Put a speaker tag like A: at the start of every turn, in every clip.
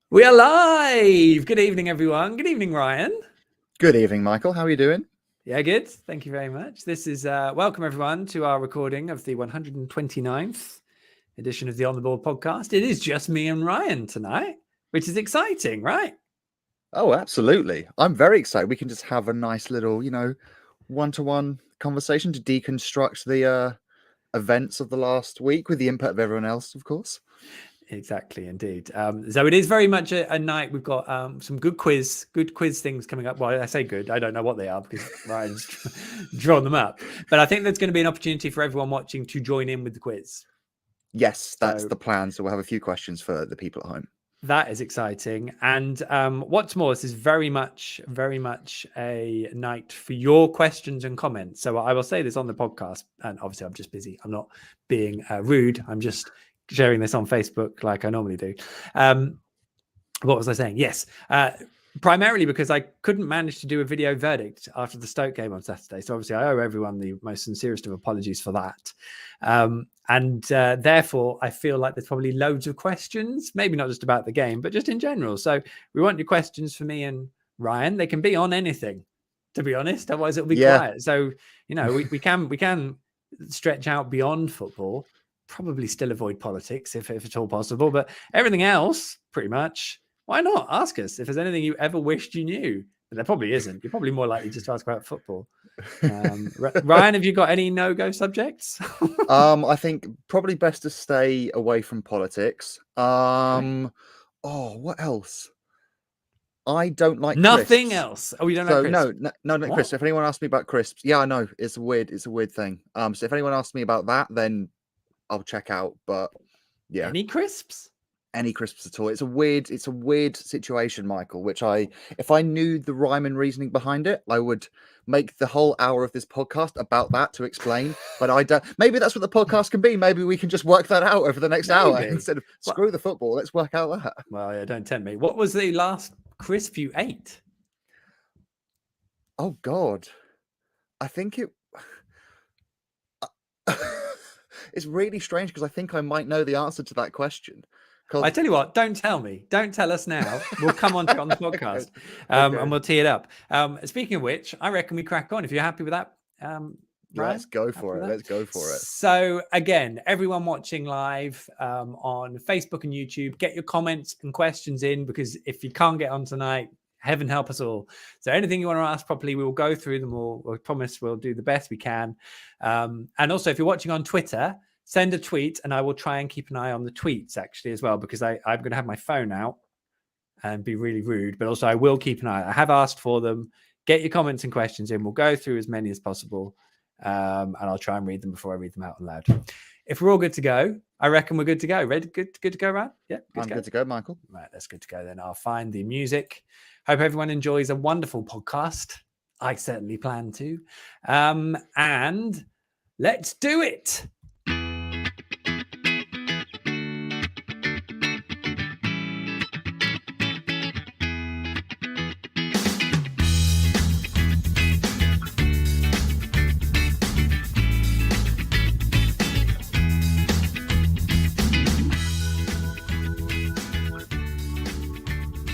A: We are live. Good evening, everyone. Good evening, Ryan.
B: Good evening, Michael. How are you doing?
A: Yeah, good. Thank you very much. This is welcome, everyone, to our recording of the 129th edition of the On the Board podcast. It is just me and Ryan tonight, which is exciting, right?
B: Oh, absolutely. I'm very excited. We can just have a nice little, one-to-one conversation to deconstruct the events of the last week with the input of everyone else, of course.
A: Exactly, indeed. So it is very much a night. We've got some good quiz things coming up. Well, I say good. I don't know what they are because Ryan's drawn them up. But I think there's going to be an opportunity for everyone watching to join in with the quiz.
B: Yes, that's the plan. So we'll have a few questions for the people at home.
A: That is exciting. And what's more, this is very much a night for your questions and comments. So I will say this on the podcast, and obviously I'm just busy. I'm not being rude. I'm just sharing this on Facebook like I normally do. What was I saying? Yes. Primarily because I couldn't manage to do a video verdict after the Stoke game on Saturday. So obviously I owe everyone the most sincerest of apologies for that. And therefore, I feel like there's probably loads of questions, maybe not just about the game, but just in general. So we want your questions for me and Ryan. They can be on anything, to be honest. Otherwise, it'll be quiet. So, we can stretch out beyond football, probably still avoid politics if at all possible. But everything else, pretty much, why not? Ask us if there's anything you ever wished you knew. But there probably isn't. You're probably more likely just to ask about football. Ryan, have you got any no-go subjects?
B: I think probably best to stay away from politics.
A: Okay.
B: Oh, what else? I don't like
A: nothing
B: crisps.
A: else. Oh, you don't like crisps?
B: No, crisps. If anyone asks me about crisps, yeah, I know it's a weird thing. So if anyone asks me about that, then I'll check out. But yeah,
A: any crisps
B: at all. It's a weird situation, Michael, which if I knew the rhyme and reasoning behind it, I would make the whole hour of this podcast about that to explain. But I don't. Maybe that's what the podcast can be. Maybe we can just work that out over the next hour instead of screw the football. Let's work out that.
A: Well, yeah, don't tempt me. What was the last crisp you ate?
B: Oh God, I think it. It's really strange because I think I might know the answer to that question.
A: I tell you what, don't tell me. Don't tell us now. We'll come on to it on the podcast and we'll tee it up. Speaking of which, I reckon we crack on if you're happy with that.
B: Let's go for it. Let's go for it.
A: So again, everyone watching live on Facebook and YouTube, get your comments and questions in because if you can't get on tonight, heaven help us all. So anything you want to ask properly, we will go through them all. We promise we'll do the best we can. And also, if you're watching on Twitter, send a tweet and I will try and keep an eye on the tweets actually as well, because I'm going to have my phone out and be really rude, but also I will keep an eye. I have asked for them. Get your comments and questions in. We'll go through as many as possible. And I'll try and read them before I read them out loud. If we're all good to go, I reckon we're good to go. Ready? Good to go, right? Yeah,
B: good to go, Michael.
A: Right, that's good to go then. I'll find the music. Hope everyone enjoys a wonderful podcast. I certainly plan to. And let's do it.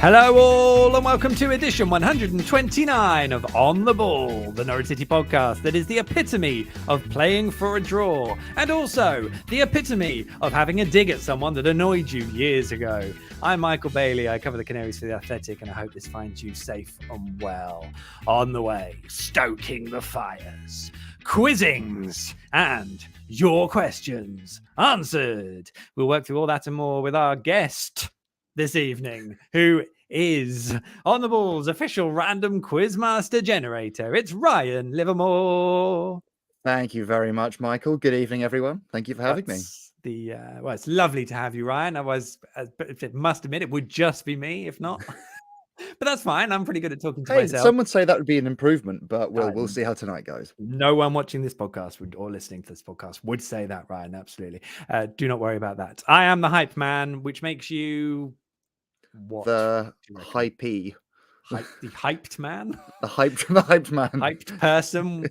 A: Hello all and welcome to edition 129 of On the Ball, the Norwich City podcast that is the epitome of playing for a draw and also the epitome of having a dig at someone that annoyed you years ago. I'm Michael Bailey, I cover the Canaries for The Athletic and I hope this finds you safe and well. On the way, stoking the fires, quizzings and your questions answered. We'll work through all that and more with our guest this evening, who is On the Ball's official random quizmaster generator. It's Ryan Livermore.
B: Thank you very much, Michael. Good evening, everyone. Thank you for having me.
A: Well, it's lovely to have you, Ryan. I must admit, it would just be me if not. But that's fine. I'm pretty good at talking to myself.
B: Some would say that would be an improvement, but we'll see how tonight goes.
A: No one watching this podcast or listening to this podcast would say that, Ryan. Absolutely. Do not worry about that. I am the hype man, which makes you what?
B: The hypey.
A: The hyped man.
B: The hyped man.
A: Hyped person.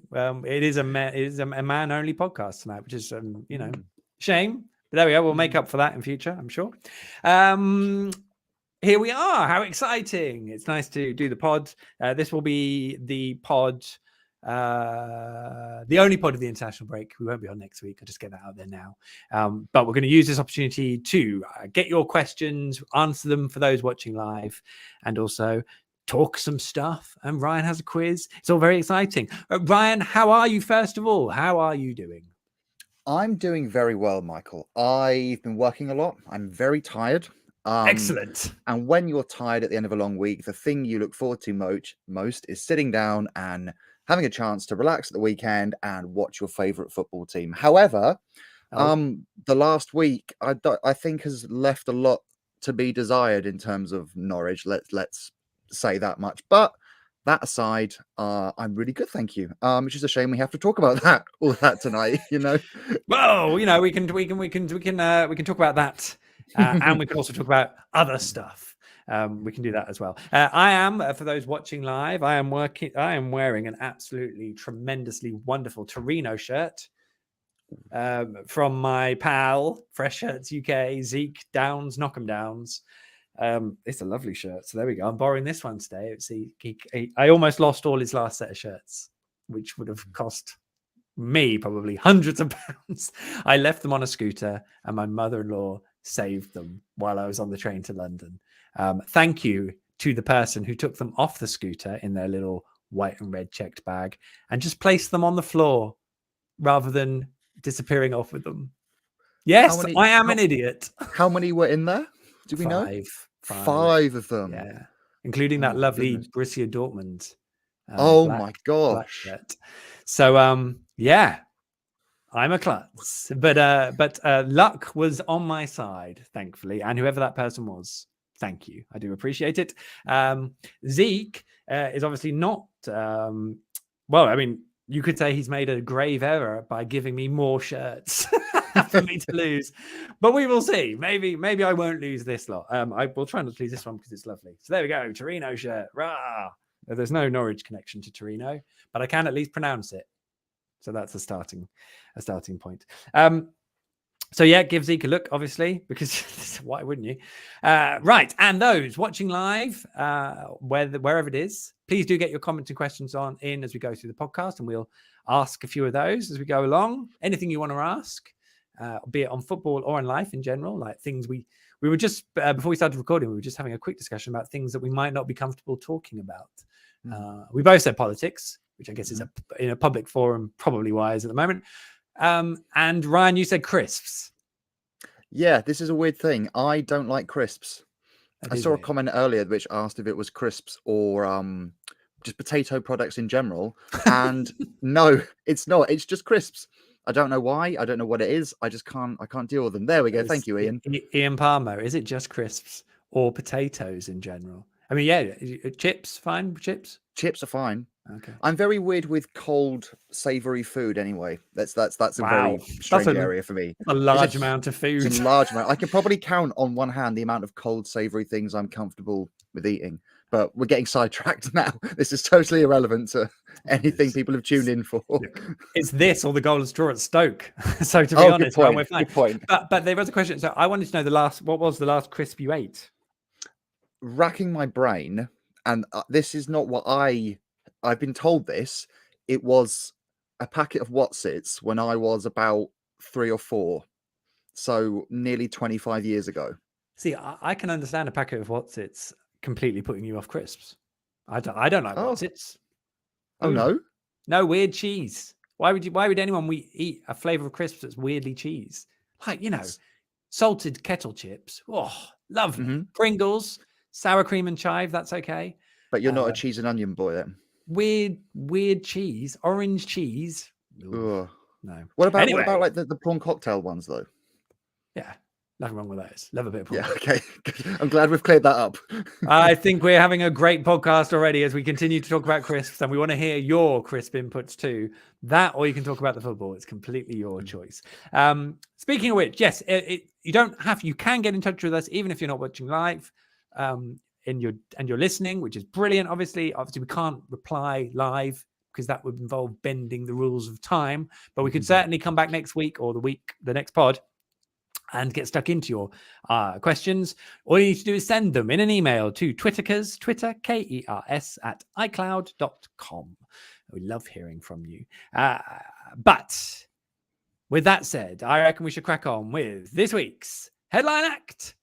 A: It is a man only podcast tonight, which is shame. But there we go. We'll make up for that in future, I'm sure. Here we are. How exciting. It's nice to do the pod. This will be the pod, the only pod of the international break. We won't be on next week. I'll just get that out there now. But we're going to use this opportunity to get your questions, answer them for those watching live, and also talk some stuff. And Ryan has a quiz. It's all very exciting. Ryan, how are you, first of all? How are you doing?
B: I'm doing very well, Michael. I've been working a lot. I'm very tired.
A: Excellent.
B: And when you're tired at the end of a long week, the thing you look forward to most is sitting down and having a chance to relax at the weekend and watch your favorite football team. However, the last week I think has left a lot to be desired in terms of Norwich. Let's say that much. But that aside, I'm really good, thank you. It's just a shame we have to talk about all that tonight.
A: Well, we can talk about that, and we can also talk about other stuff. We can do that as well. I am, for those watching live, I am wearing an absolutely tremendously wonderful Torino shirt from my pal Fresh Shirts UK, Zeke Downs, Knockham Downs. It's a lovely shirt. So there we go. I'm borrowing this one today. I almost lost all his last set of shirts, which would have cost me probably hundreds of pounds. I left them on a scooter and my mother-in-law saved them while I was on the train to London. Thank you to the person who took them off the scooter in their little white and red checked bag and just placed them on the floor rather than disappearing off with them. Yes, I am an idiot.
B: How many were in there? Do we know? Five of them.
A: Yeah, including that lovely Borussia Dortmund.
B: My gosh!
A: So yeah, I'm a klutz, but luck was on my side, thankfully, and whoever that person was, thank you. I do appreciate it. Zeke is obviously not. Well, I mean, you could say he's made a grave error by giving me more shirts for me to lose, but we will see. Maybe I won't lose this lot. I will try not to lose this one because it's lovely. So there we go, Torino shirt. Rah! There's no Norwich connection to Torino, but I can at least pronounce it. So that's a starting point. So yeah, give Zeke a look, obviously, because why wouldn't you? Right, and those watching live, wherever it is, please do get your comments and questions in as we go through the podcast, and we'll ask a few of those as we go along. Anything you want to ask, be it on football or on life in general, like things we were just before we started recording, we were just having a quick discussion about things that we might not be comfortable talking about. We both said politics, which I guess is in a public forum probably wise at the moment. And Ryan, you said crisps.
B: Yeah, this is a weird thing. I don't like crisps. I saw a comment earlier which asked if it was crisps or just potato products in general. And no, it's not. It's just crisps. I don't know why. I don't know what it is. I can't deal with them. There we go. Thank you, Ian.
A: Ian Palmer. Is it just crisps or potatoes in general? I mean, yeah, chips, fine. Chips
B: are fine.
A: Okay.
B: I'm very weird with cold, savory food. Anyway, that's a very strange area for me.
A: A large amount of food.
B: It's a large amount. I can probably count on one hand the amount of cold, savory things I'm comfortable with eating. But we're getting sidetracked now. This is totally irrelevant to anything people have tuned in for.
A: Look, it's this or the golden straw at Stoke. So to be honest, we're fine.
B: Good point.
A: But there was a question. So I wanted to know what was the last crisp you ate?
B: Racking my brain, and this is not what I've been told this. It was a packet of Wotsits when I was about 3 or 4. So nearly 25 years ago.
A: See, I can understand a packet of Wotsits completely putting you off crisps. I don't like Wotsits.
B: Oh no?
A: No, weird cheese. Why would anyone eat a flavor of crisps that's weirdly cheese? Like, salted kettle chips. Oh, lovely. Mm-hmm. Pringles, sour cream and chive, that's okay.
B: But you're not a cheese and onion boy then?
A: Weird cheese, orange cheese.
B: No.
A: What
B: about like the prawn cocktail ones though?
A: Yeah, nothing wrong with those. Love a bit of prawn.
B: Yeah, okay. I'm glad we've cleared that up.
A: I think we're having a great podcast already as we continue to talk about crisps, and we want to hear your crisp inputs too. That, or you can talk about the football. It's completely your choice. Speaking of which, yes, you can get in touch with us even if you're not watching live. And you're listening, which is brilliant. Obviously we can't reply live because that would involve bending the rules of time, but we could certainly come back next week or the next pod and get stuck into your questions, all you need to do is send them in an email to Twitterkers, Twitter, Kers, at iCloud.com. We love hearing from you. But with that said, I reckon we should crack on with this week's Headline Act.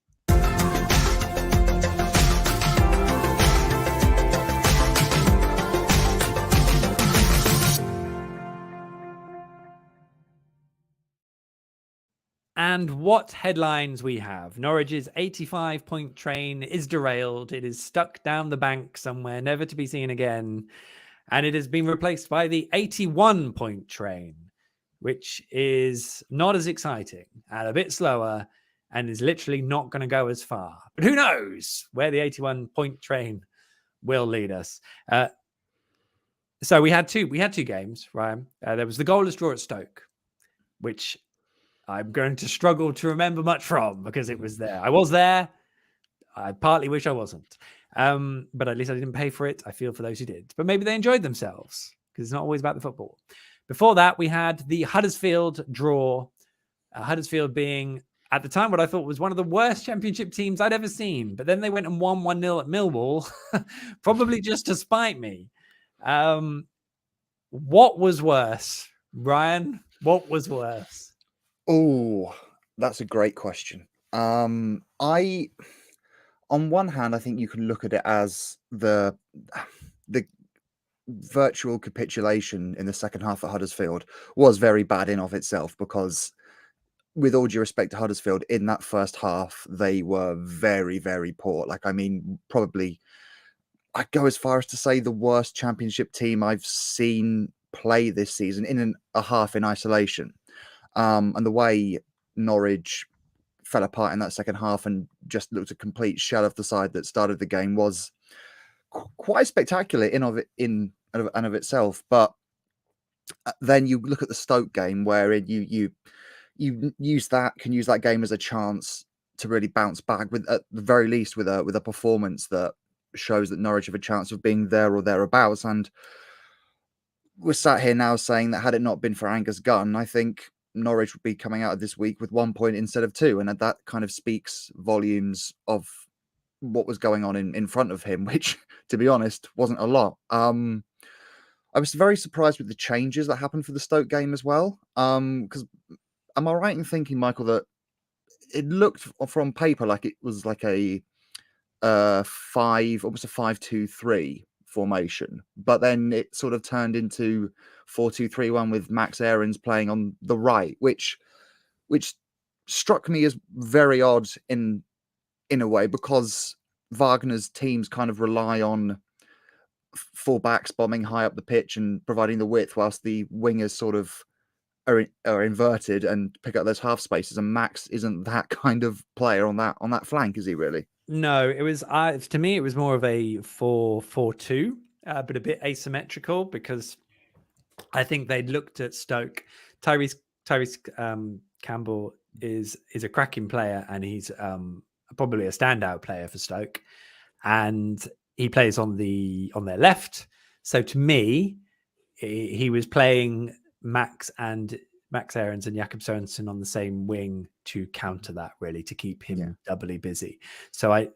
A: And what headlines we have. Norwich's 85-point train is derailed. It is stuck down the bank somewhere, never to be seen again. And it has been replaced by the 81-point train, which is not as exciting and a bit slower and is literally not going to go as far. But who knows where the 81-point train will lead us. So we had two games, Ryan. There was the goalless draw at Stoke, which I'm going to struggle to remember much from because it was there. I was there. I partly wish I wasn't. But at least I didn't pay for it. I feel for those who did. But maybe they enjoyed themselves because it's not always about the football. Before that, we had the Huddersfield draw. Huddersfield being, at the time, what I thought was one of the worst championship teams I'd ever seen. But then they went and won 1-0 at Millwall, probably just to spite me. What was worse, Ryan? What was worse?
B: Oh, that's a great question. On one hand, I think you can look at it as the virtual capitulation in the second half at Huddersfield was very bad in of itself, because with all due respect to Huddersfield, in that first half, they were very, very poor. Like, I mean, probably I'd go as far as to say the worst championship team I've seen play this season in a half in isolation. And the way Norwich fell apart in that second half and just looked a complete shell of the side that started the game was quite spectacular in and of itself. But then you look at the Stoke game, where you can use that game as a chance to really bounce back, with at the very least with a performance that shows that Norwich have a chance of being there or thereabouts. And we're sat here now saying that had it not been for Angus Gunn, I think Norwich would be coming out of this week with 1 point instead of 2. And that kind of speaks volumes of what was going on in front of him, which, to be honest, wasn't a lot. I was very surprised with the changes that happened for the Stoke game as well. Because am I right in thinking, Michael, that it looked from paper like it was like a 5-2-3 formation, but then it sort of turned into 4-2-3-1 with Max Aarons playing on the right, which struck me as very odd in a way, because Wagner's teams kind of rely on full-backs bombing high up the pitch and providing the width, whilst the wingers sort of are inverted and pick up those half spaces. And Max isn't that kind of player on that flank, is he really?
A: No, it was to me it was more of a 4-4-2, but a bit asymmetrical, because I think they'd looked at Stoke. Tyrese Campbell is a cracking player, and he's probably a standout player for Stoke, and he plays on their left. So to me, he was playing Max Aarons and Jakob Sørensen on the same wing to counter that, really, to keep him doubly busy. So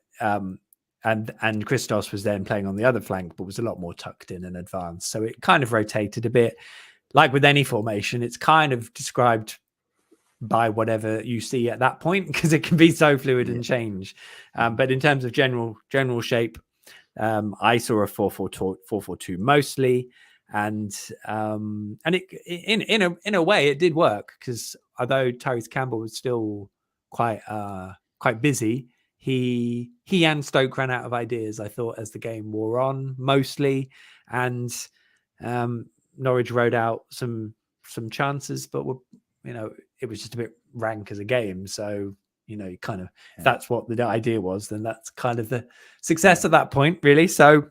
A: and Christos was then playing on the other flank, but was a lot more tucked in and advanced. So it kind of rotated a bit. Like with any formation, it's kind of described by whatever you see at that point, because it can be so fluid and change. But in terms of general shape, I saw a 4-4-2 mostly. And it in a way it did work, because although Tyrese Campbell was still quite busy, he and Stoke ran out of ideas, I thought, as the game wore on, mostly. And Norwich rode out some chances, but it was just a bit rank as a game. So kind of, if that's what the idea was, then that's kind of the success at that point, really. So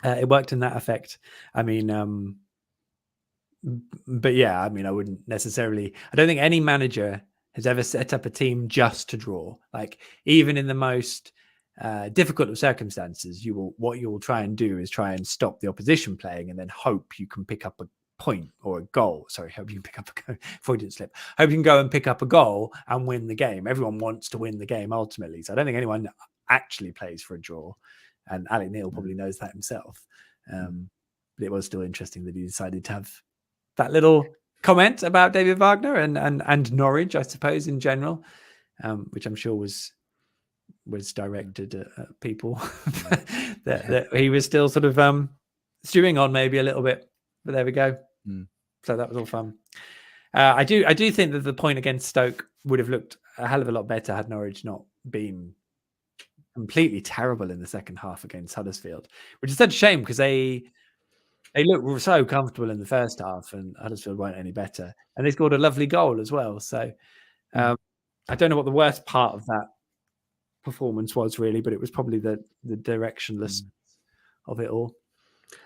A: it worked in that effect. I mean, but yeah, I mean, I wouldn't necessarily. I don't think any manager has ever set up a team just to draw. Like, even in the most difficult of circumstances, what you'll try and do is try and stop the opposition playing, and then hope you can pick up point or a goal. Sorry, hope you can pick up a goal. Freudian slip. Hope you can go and pick up a goal and win the game. Everyone wants to win the game ultimately. So I don't think anyone actually plays for a draw. And Alec Neil probably knows that himself. But it was still interesting that he decided to have that little comment about David Wagner and Norwich, I suppose, in general, which I'm sure was directed at people that he was still sort of stewing on maybe a little bit. But there we go. So that was all fun. I do think that the point against Stoke would have looked a hell of a lot better had Norwich not been completely terrible in the second half against Huddersfield, which is such a shame because they looked so comfortable in the first half and Huddersfield weren't any better. And they scored a lovely goal as well. So I don't know what the worst part of that performance was really, but it was probably the directionless of it all.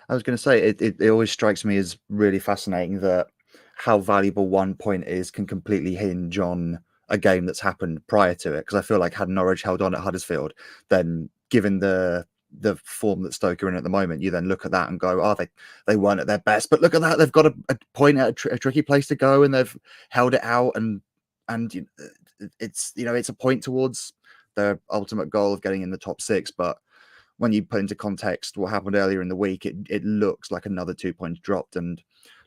B: I was going to say, it always strikes me as really fascinating that how valuable 1 point is can completely hinge on a game that's happened prior to it. Because I feel like had Norwich held on at Huddersfield, then given the form that Stoke are in at the moment, you then look at that and go, oh, they weren't at their best. But look at that, they've got a point at a tricky place to go and they've held it out. And it's, it's a point towards their ultimate goal of getting in the top 6. But when you put into context what happened earlier in the week, it looks like another 2 points dropped. And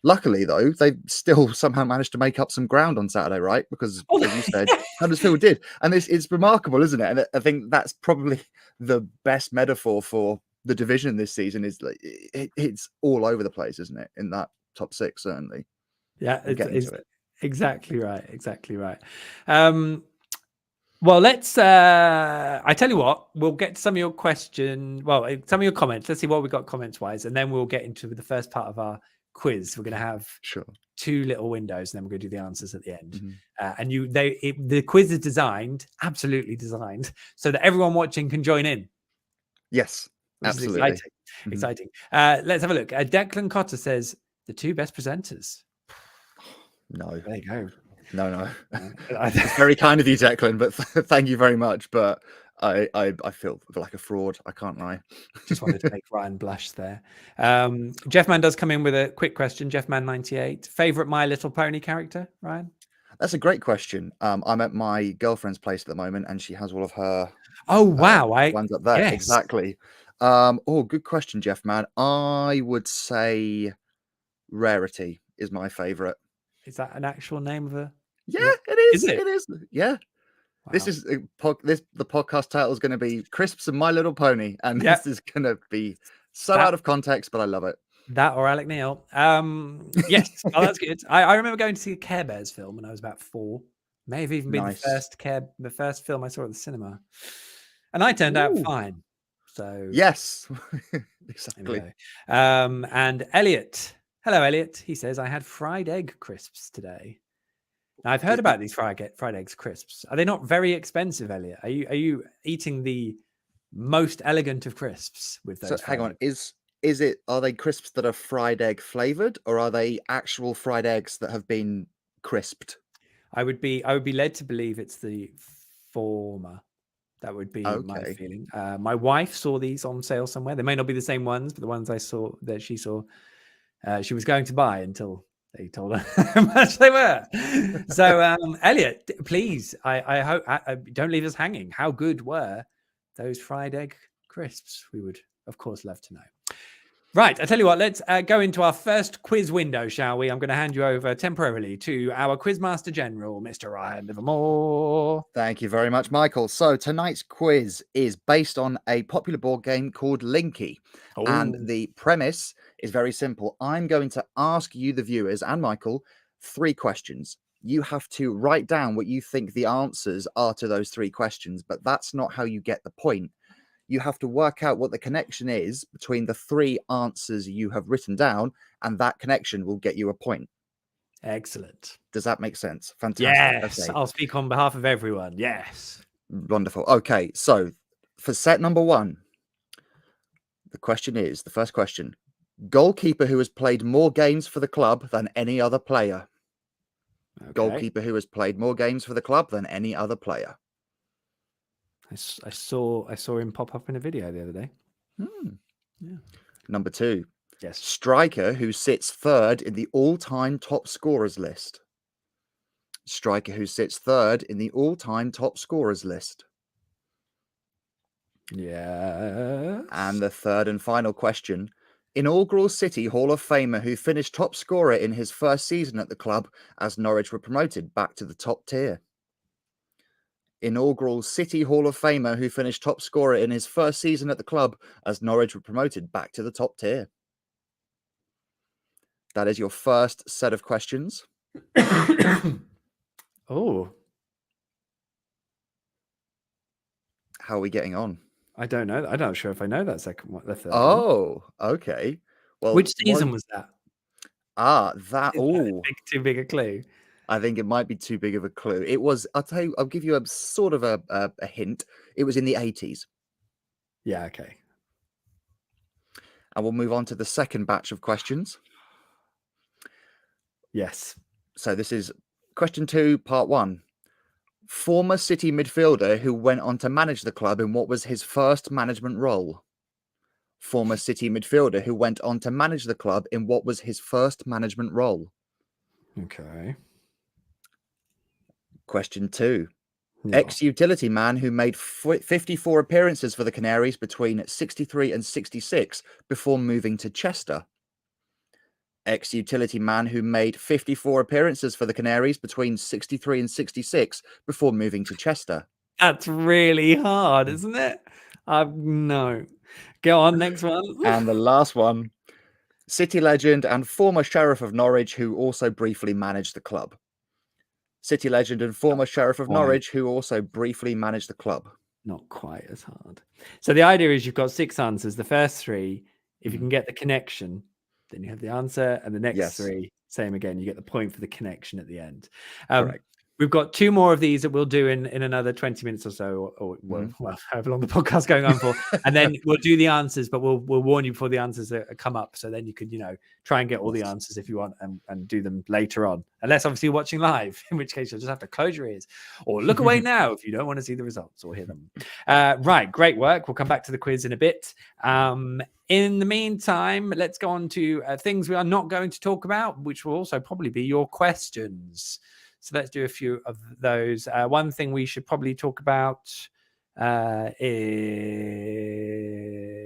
B: luckily, though, they still somehow managed to make up some ground on Saturday, right? Because, as you said, Huddersfield did. And it's remarkable, isn't it? And I think that's probably the best metaphor for the division this season is like it's all over the place, isn't it? In that top 6, certainly.
A: Yeah,
B: it's
A: exactly right. Exactly right. Well, let's. I tell you what, we'll get to some of your questions. Well, some of your comments. Let's see what we got comments wise, and then we'll get into the first part of our quiz. We're going to have 2 little windows, and then we're going to do the answers at the end. And the quiz is absolutely designed, so that everyone watching can join in.
B: Yes, absolutely.
A: Exciting. Let's have a look. Declan Cotter says the 2 best presenters.
B: No,
A: there you go.
B: No. It's very kind of you, Declan, but thank you very much. But I feel like a fraud. I can't lie.
A: Just wanted to make Ryan blush there. Jeff Man does come in with a quick question. Jeff Man 98. Favorite My Little Pony character, Ryan?
B: That's a great question. I'm at my girlfriend's place at the moment, and she has all of her.
A: Oh wow!
B: Ones up there.
A: Yes.
B: Exactly. Good question, Jeff Man. I would say Rarity is my favorite.
A: Is that an actual name of a?
B: Yeah, it is.
A: Is it?
B: It is. Yeah. Wow. This is the podcast title is going to be Crisps and My Little Pony, and this is going to be out of context, but I love it.
A: That or Alec Neil. Yes, that's good. I remember going to see a Care Bears film when I was about 4. May have even been the first film I saw at the cinema, and I turned out fine. So
B: yes, exactly.
A: And Elliot. Hello, Elliot. He says, I had fried egg crisps today. Now, I've heard about these fried eggs crisps. Are they not very expensive, Elliot? Are you eating the most elegant of crisps with those?
B: So hang on, are they crisps that are fried egg flavored, or are they actual fried eggs that have been crisped?
A: I would be led to believe it's the former. That would be my feeling. My wife saw these on sale somewhere. They may not be the same ones, but the ones she saw. She was going to buy until they told her how much they were. So, Elliot, please, I hope don't leave us hanging. How good were those fried egg crisps? We would, of course, love to know. Right, I tell you what, let's go into our first quiz window, shall we? I'm going to hand you over temporarily to our quizmaster general, Mr. Ryan Livermore.
B: Thank you very much, Michael. So tonight's quiz is based on a popular board game called Linky. And the premise is very simple. I'm going to ask you, the viewers, and Michael, 3 questions. You have to write down what you think the answers are to those 3 questions, but that's not how you get the point. You have to work out what the connection is between the 3 answers you have written down, and that connection will get you a point.
A: Excellent.
B: Does that make sense? Fantastic.
A: Yes,
B: okay.
A: I'll speak on behalf of everyone. Yes.
B: Wonderful. Okay, so for set number 1, the first question, goalkeeper who has played more games for the club than any other player. Okay. Goalkeeper who has played more games for the club than any other player.
A: I saw him pop up in a video the other day.
B: Yeah. Number 2.
A: Yes.
B: Striker who sits third in the all-time top scorers list. Striker who sits third in the all-time top scorers list.
A: Yeah.
B: And the third and final question. Inaugural City Hall of Famer who finished top scorer in his first season at the club as Norwich were promoted back to the top tier. Inaugural City Hall of Famer who finished top scorer in his first season at the club as Norwich were promoted back to the top tier. That is your first set of questions.
A: Oh,
B: How are we getting on?
A: I don't know. I'm not sure if I know that second one, the third one.
B: Oh, okay. Well,
A: Which season was that?
B: That.
A: Is
B: Oh,
A: that too big a clue?
B: I think it might be too big of a clue. It was. I'll tell you. I'll give you a sort of a hint. It was in the 80s.
A: Yeah. Okay.
B: And we'll move on to the second batch of questions.
A: Yes.
B: So this is question 2, part 1. Former City midfielder who went on to manage the club in what was his first management role. Former City midfielder who went on to manage the club in what was his first management role.
A: Okay.
B: Question 2.
A: Yeah.
B: Ex-utility man who made 54 appearances for the Canaries between 63 and 66 before moving to Chester. Ex-utility man who made 54 appearances for the Canaries between 63 and 66 before moving to Chester.
A: That's really hard, isn't it? No. Go on, next one.
B: And the last one, City legend and former Sheriff of Norwich who also briefly managed the club. City legend and former Sheriff of Norwich who also briefly managed the club.
A: Not quite as hard. So the idea is you've got 6 answers. The first 3, if you can get the connection, then you have the answer. And the next 3, same again. You get the point for the connection at the end.
B: Correct.
A: We've got 2 more of these that we'll do in another 20 minutes or so, or well, however long the podcast's going on for. And then we'll do the answers, but we'll warn you before the answers come up. So then you could, try and get all the answers if you want and do them later on. Unless obviously you're watching live, in which case you'll just have to close your ears or look away now if you don't want to see the results or hear them. Right, great work. We'll come back to the quiz in a bit. In the meantime, let's go on to things we are not going to talk about, which will also probably be your questions. So let's do a few of those. One thing we should probably talk about is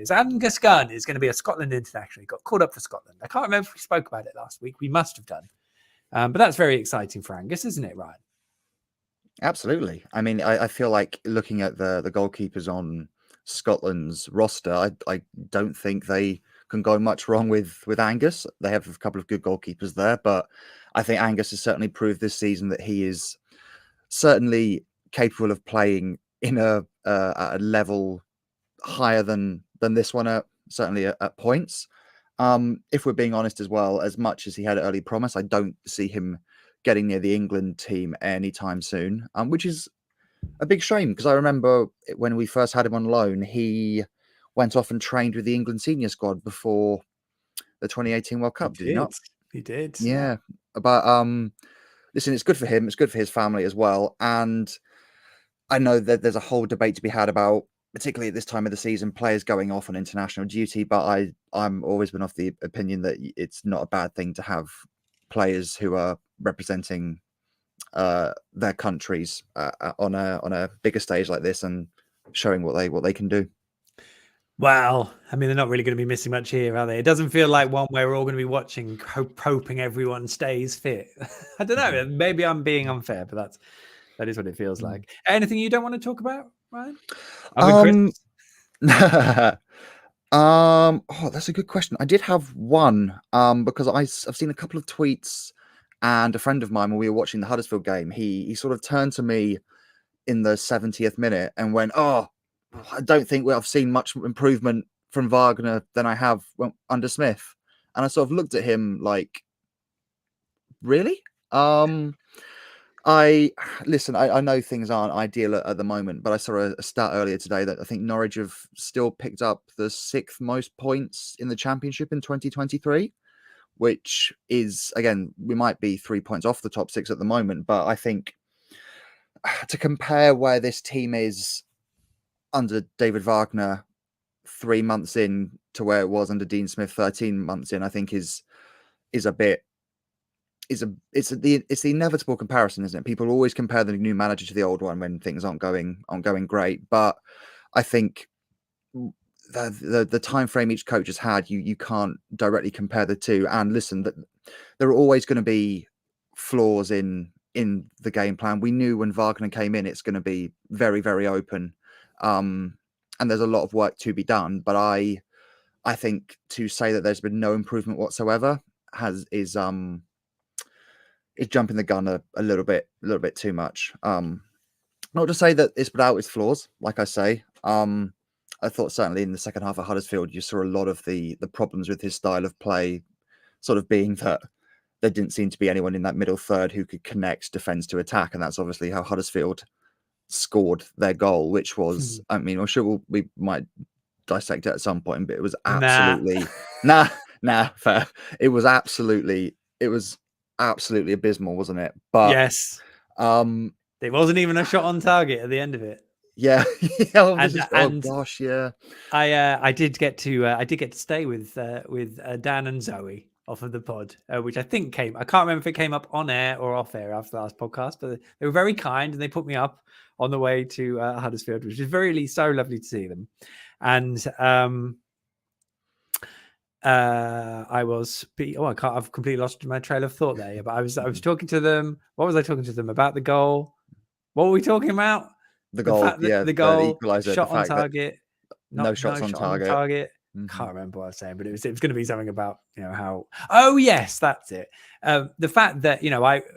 A: Angus Gunn is going to be a Scotland international. He got called up for Scotland. I can't remember if we spoke about it last week. We must have done. But that's very exciting for Angus, isn't it, Ryan?
B: Absolutely. I mean, I feel like looking at the goalkeepers on Scotland's roster, I don't think they can go much wrong with Angus. They have a couple of good goalkeepers there, but I think Angus has certainly proved this season that he is certainly capable of playing in a level higher than this one, certainly at points. If we're being honest as well, as much as he had early promise, I don't see him getting near the England team anytime soon, which is a big shame because I remember when we first had him on loan, he went off and trained with the England senior squad before the 2018 World Cup. Did he not?
A: He did.
B: Yeah. But listen, it's good for him. It's good for his family as well. And I know that there's a whole debate to be had about, particularly at this time of the season, players going off on international duty. But I'm always been of the opinion that it's not a bad thing to have players who are representing their countries on a bigger stage like this and showing what they can do.
A: Well, I mean, they're not really going to be missing much here, are they? It doesn't feel like one where we're all going to be watching, hoping everyone stays fit. I don't know. Maybe I'm being unfair, but that is what it feels like. Anything you don't want to talk about, Ryan?
B: Oh, that's a good question. I did have one because I've seen a couple of tweets, and a friend of mine, when we were watching the Huddersfield game, he sort of turned to me in the 70th minute and went, "Oh, I don't think I've seen much improvement from Wagner than I have under Smith." And I sort of looked at him like, really? I know things aren't ideal at the moment, but I saw a stat earlier today that I think Norwich have still picked up the 6th most points in the Championship in 2023, which is, again, we might be 3 points off the top 6 at the moment, but I think to compare where this team is under David Wagner 3 months in to where it was under Dean Smith 13 months in, I think is a bit it's the inevitable comparison, isn't it? People always compare the new manager to the old one when things aren't going great. But I think the time frame each coach has had, you can't directly compare the two. And listen, that there are always going to be flaws in the game plan. We knew when Wagner came in, it's going to be very, very open, and there's a lot of work to be done. But I think to say that there's been no improvement whatsoever is jumping the gun a little bit too much. Not to say that it's without its flaws, like I say. I thought certainly in the second half of Huddersfield, you saw a lot of the problems with his style of play, sort of being that there didn't seem to be anyone in that middle third who could connect defence to attack, and that's obviously how Huddersfield scored their goal, which was, I mean, I'm sure we might dissect it at some point, but it was absolutely fair. It was absolutely abysmal, wasn't it? But
A: yes, it wasn't even a shot on target at the end of it.
B: Yeah,
A: and
B: gosh, yeah.
A: I did get to stay with Dan and Zoe off of the pod, which I think I can't remember if it came up on air or off air after the last podcast, but they were very kind and they put me up on the way to Huddersfield, which was so lovely to see them. And I've completely lost my trail of thought there. But I was talking to them. What was I talking to them about? The goal. What were we talking about?
B: The goal,
A: the goal,
B: the equaliser,
A: shot on target,
B: no shots on target.
A: Mm-hmm. Can't remember what I was saying, but it was going to be something about how. Oh yes, that's it. The fact that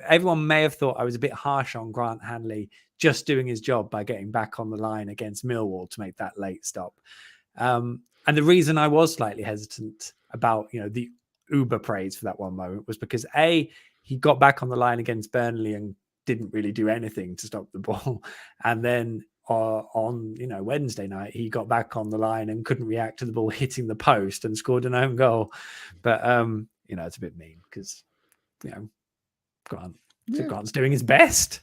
A: everyone may have thought I was a bit harsh on Grant Hanley just doing his job by getting back on the line against Millwall to make that late stop. And the reason I was slightly hesitant about the uber praise for that one moment was because he got back on the line against Burnley and didn't really do anything to stop the ball, and then on Wednesday night he got back on the line and couldn't react to the ball hitting the post and scored an own goal. But it's a bit mean because Grant's doing his best.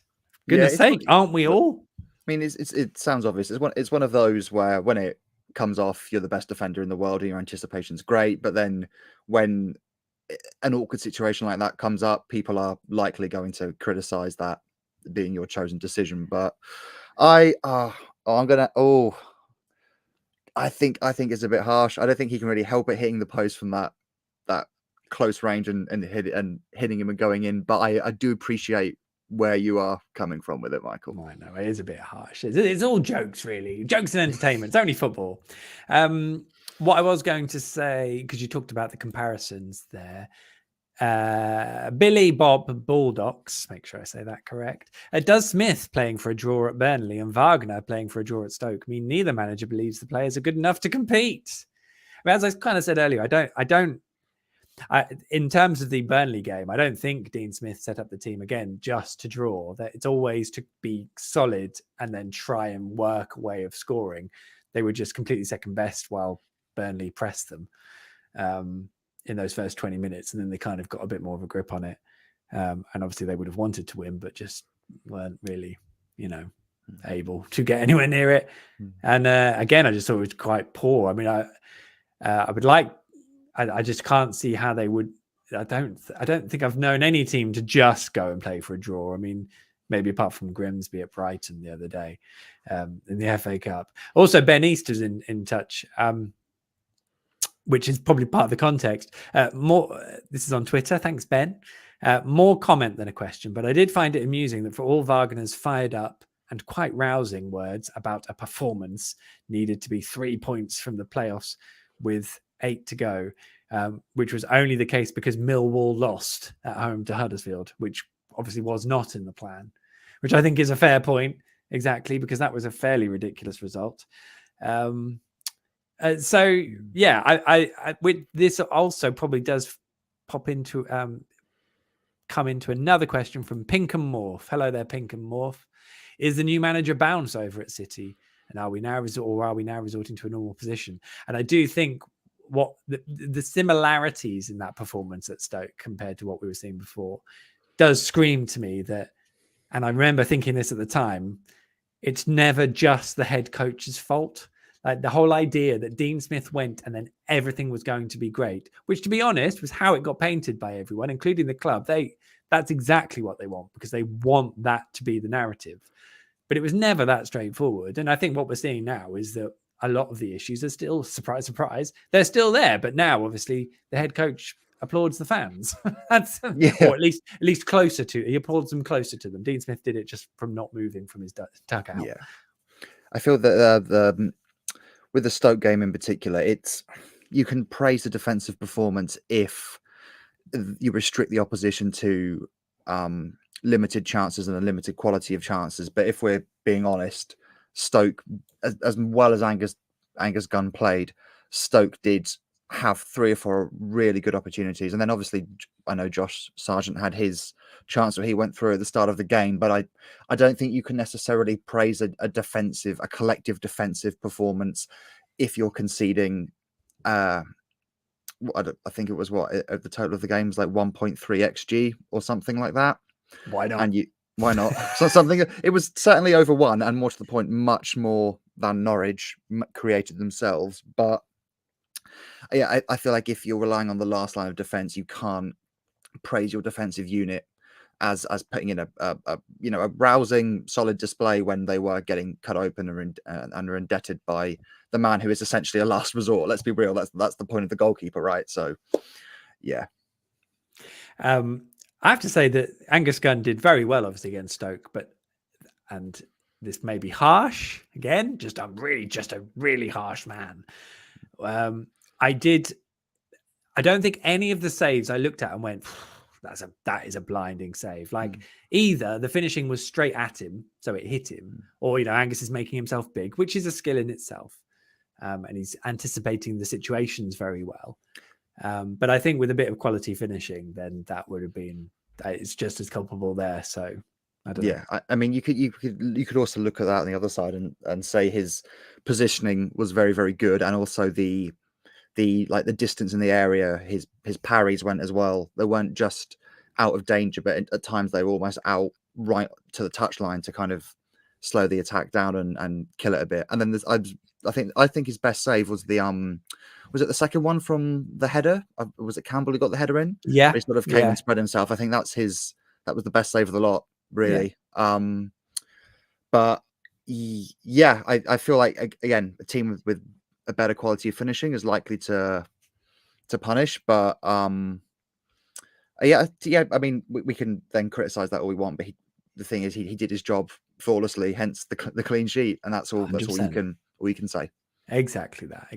A: Goodness sake, aren't we all?
B: I mean, it sounds obvious. It's one of those where when it comes off, you're the best defender in the world and your anticipation's great, but then when an awkward situation like that comes up, people are likely going to criticize that being your chosen decision. But I think it's a bit harsh. I don't think he can really help it hitting the post from that close range and hitting him and going in. But I do appreciate where you are coming from with it, Michael.
A: I know it is a bit harsh. It's all jokes, really. Jokes and entertainment. It's only football. What I was going to say, because you talked about the comparisons there, Billy Bob Bulldogs, make sure I say that correct. Does Smith playing for a draw at Burnley and Wagner playing for a draw at Stoke mean neither manager believes the players are good enough to compete? I mean, as I kind of said earlier, in terms of the Burnley game, I don't think Dean Smith set up the team again just to draw. That it's always to be solid and then try and work a way of scoring. They were just completely second best while Burnley pressed them in those first 20 minutes, and then they kind of got a bit more of a grip on it. And obviously they would have wanted to win, but just weren't really, able to get anywhere near it. And again, I just thought it was quite poor. I mean, I would like. I just can't see how they would. I don't think I've known any team to just go and play for a draw. I mean, maybe apart from Grimsby at Brighton the other day in the FA Cup. Also, Ben Easter's in touch, which is probably part of the context. This is on Twitter. Thanks, Ben. More comment than a question, but I did find it amusing that for all Wagner's fired up and quite rousing words about a performance needed to be 3 points from the playoffs with 8 to go, which was only the case because Millwall lost at home to Huddersfield, which obviously was not in the plan, which I think is a fair point, exactly, because that was a fairly ridiculous result. So yeah, I with this also probably does come into another question from Pink and Morph. Hello there, Pink and Morph. Is the new manager bounce over at City? And are we now resorting to a normal position? And I do think what the similarities in that performance at Stoke compared to what we were seeing before does scream to me that, and I remember thinking this at the time, it's never just the head coach's fault. Like the whole idea that Dean Smith went and then everything was going to be great, which to be honest was how it got painted by everyone, including the club. That's exactly what they want, because they want that to be the narrative. But it was never that straightforward. And I think what we're seeing now is that a lot of the issues are still, surprise, surprise, they're still there. But now, obviously, the head coach applauds the fans. That's or at least closer to. He applauds them closer to them. Dean Smith did it just from not moving from his dugout.
B: Yeah, I feel that with the Stoke game in particular, you can praise the defensive performance if you restrict the opposition to limited chances and a limited quality of chances. But if we're being honest, Stoke, as well as Angus Gunn played, Stoke did have 3 or 4 really good opportunities. And then obviously, I know Josh Sargent had his chance where he went through at the start of the game, but I don't think you can necessarily praise a collective defensive performance if you're conceding. I think it was at the total of the game was like 1.3 xg or something like that.
A: Why not?
B: Why not? So something, it was certainly over 1, and more to the point, much more than Norwich created themselves. But yeah, I feel like if you're relying on the last line of defense, you can't praise your defensive unit as putting in a rousing, solid display when they were getting cut open and are indebted by the man who is essentially a last resort. Let's be real. That's the point of the goalkeeper, right? So, yeah.
A: I have to say that Angus Gunn did very well, obviously, against Stoke, and this may be harsh again. Just a really harsh man. I don't think any of the saves I looked at and went, that is a blinding save. Like either the finishing was straight at him, so it hit him, or Angus is making himself big, which is a skill in itself, and he's anticipating the situations very well. But I think with a bit of quality finishing, then that would have been. It's just as culpable there. So I don't know.
B: I mean, you could also look at that on the other side and say his positioning was very, very good, and also the distance in the area, his parries went as well. They weren't just out of danger, but at times they were almost out right to the touchline to kind of slow the attack down and kill it a bit. And then I think his best save was was it the second one from the header? Was it Campbell who got the header in?
A: Yeah,
B: he sort of came and spread himself. I think that was the best save of the lot, really. Yeah. But yeah, I feel like again a team with a better quality of finishing is likely to punish. But yeah. I mean, we can then criticize that all we want, but the thing is, he did his job flawlessly, hence the clean sheet, and that's all. 100%. That's all you can say.
A: Exactly that.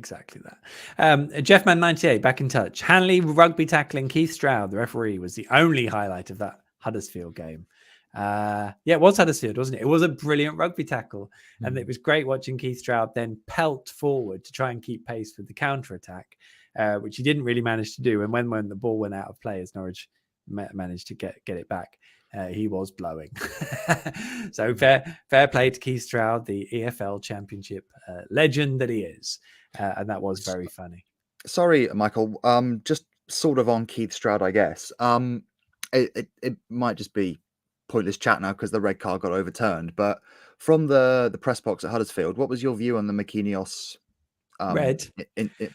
A: Jeffman98 back in touch. Hanley rugby tackling Keith Stroud, the referee, was the only highlight of that Huddersfield game. It was Huddersfield, wasn't it? It was a brilliant rugby tackle, and it was great watching Keith Stroud then pelt forward to try and keep pace with the counter attack, which he didn't really manage to do. And when the ball went out of play, as Norwich managed to get it back, he was blowing. So fair play to Keith Stroud, the EFL Championship legend that he is, and that was very funny.
B: Sorry, Michael. Just sort of on Keith Stroud, I guess. It might just be pointless chat now because the red card got overturned. But from the press box at Huddersfield, what was your view on the Marquinhos
A: red?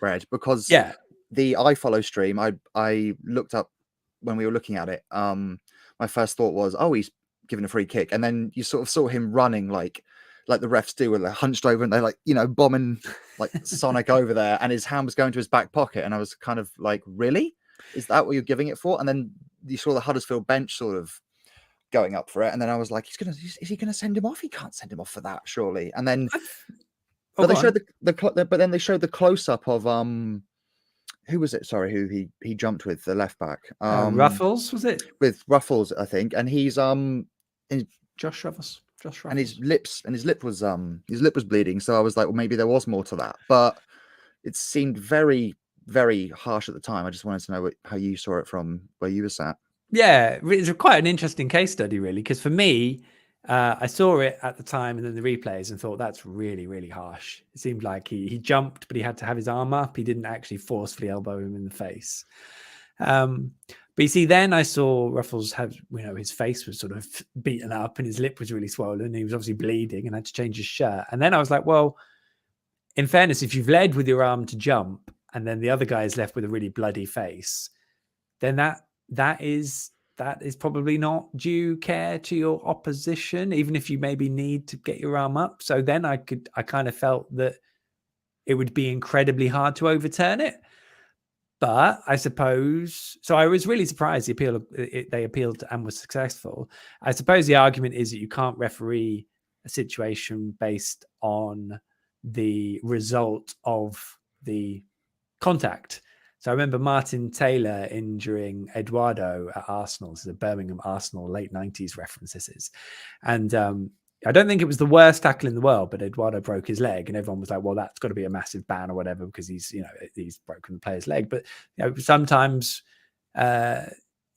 B: Red, because the iFollow stream, I looked up when we were looking at it. My first thought was, oh, he's given a free kick, and then you sort of saw him running like the refs do, where they're hunched over and they're bombing like Sonic over there, and his hand was going to his back pocket, and I was kind of like, really? Is that what you're giving it for? And then you saw the Huddersfield bench sort of going up for it, and then I was like, is he gonna send him off? He can't send him off for that, surely. And then but they showed but then they showed the close up of who was it? Sorry, who he jumped with, the left back.
A: Ruffles, was it?
B: With Ruffles, I think, and he's
A: Josh Ruffles.
B: And his lip was bleeding. So I was like, well, maybe there was more to that, but it seemed very, very harsh at the time. I just wanted to know how you saw it from where you were sat.
A: Yeah, it's quite an interesting case study, really, because for me, I saw it at the time and then the replays and thought that's really, really harsh. It seemed like he jumped, but he had to have his arm up. He didn't actually forcefully elbow him in the face. But you see, then I saw Ruffles have, his face was sort of beaten up and his lip was really swollen. He was obviously bleeding and had to change his shirt. And then I was like, well, in fairness, if you've led with your arm to jump and then the other guy is left with a really bloody face, then that is probably not due care to your opposition, even if you maybe need to get your arm up. So then I kind of felt that it would be incredibly hard to overturn it. But I suppose, so I was really surprised they appealed and was successful. I suppose the argument is that you can't referee a situation based on the result of the contact. So I remember Martin Taylor injuring Eduardo at Arsenal. This is a Birmingham Arsenal late 90s reference this is. And I don't think it was the worst tackle in the world, but Eduardo broke his leg and everyone was like, well, that's got to be a massive ban or whatever because he's broken the player's leg. But sometimes it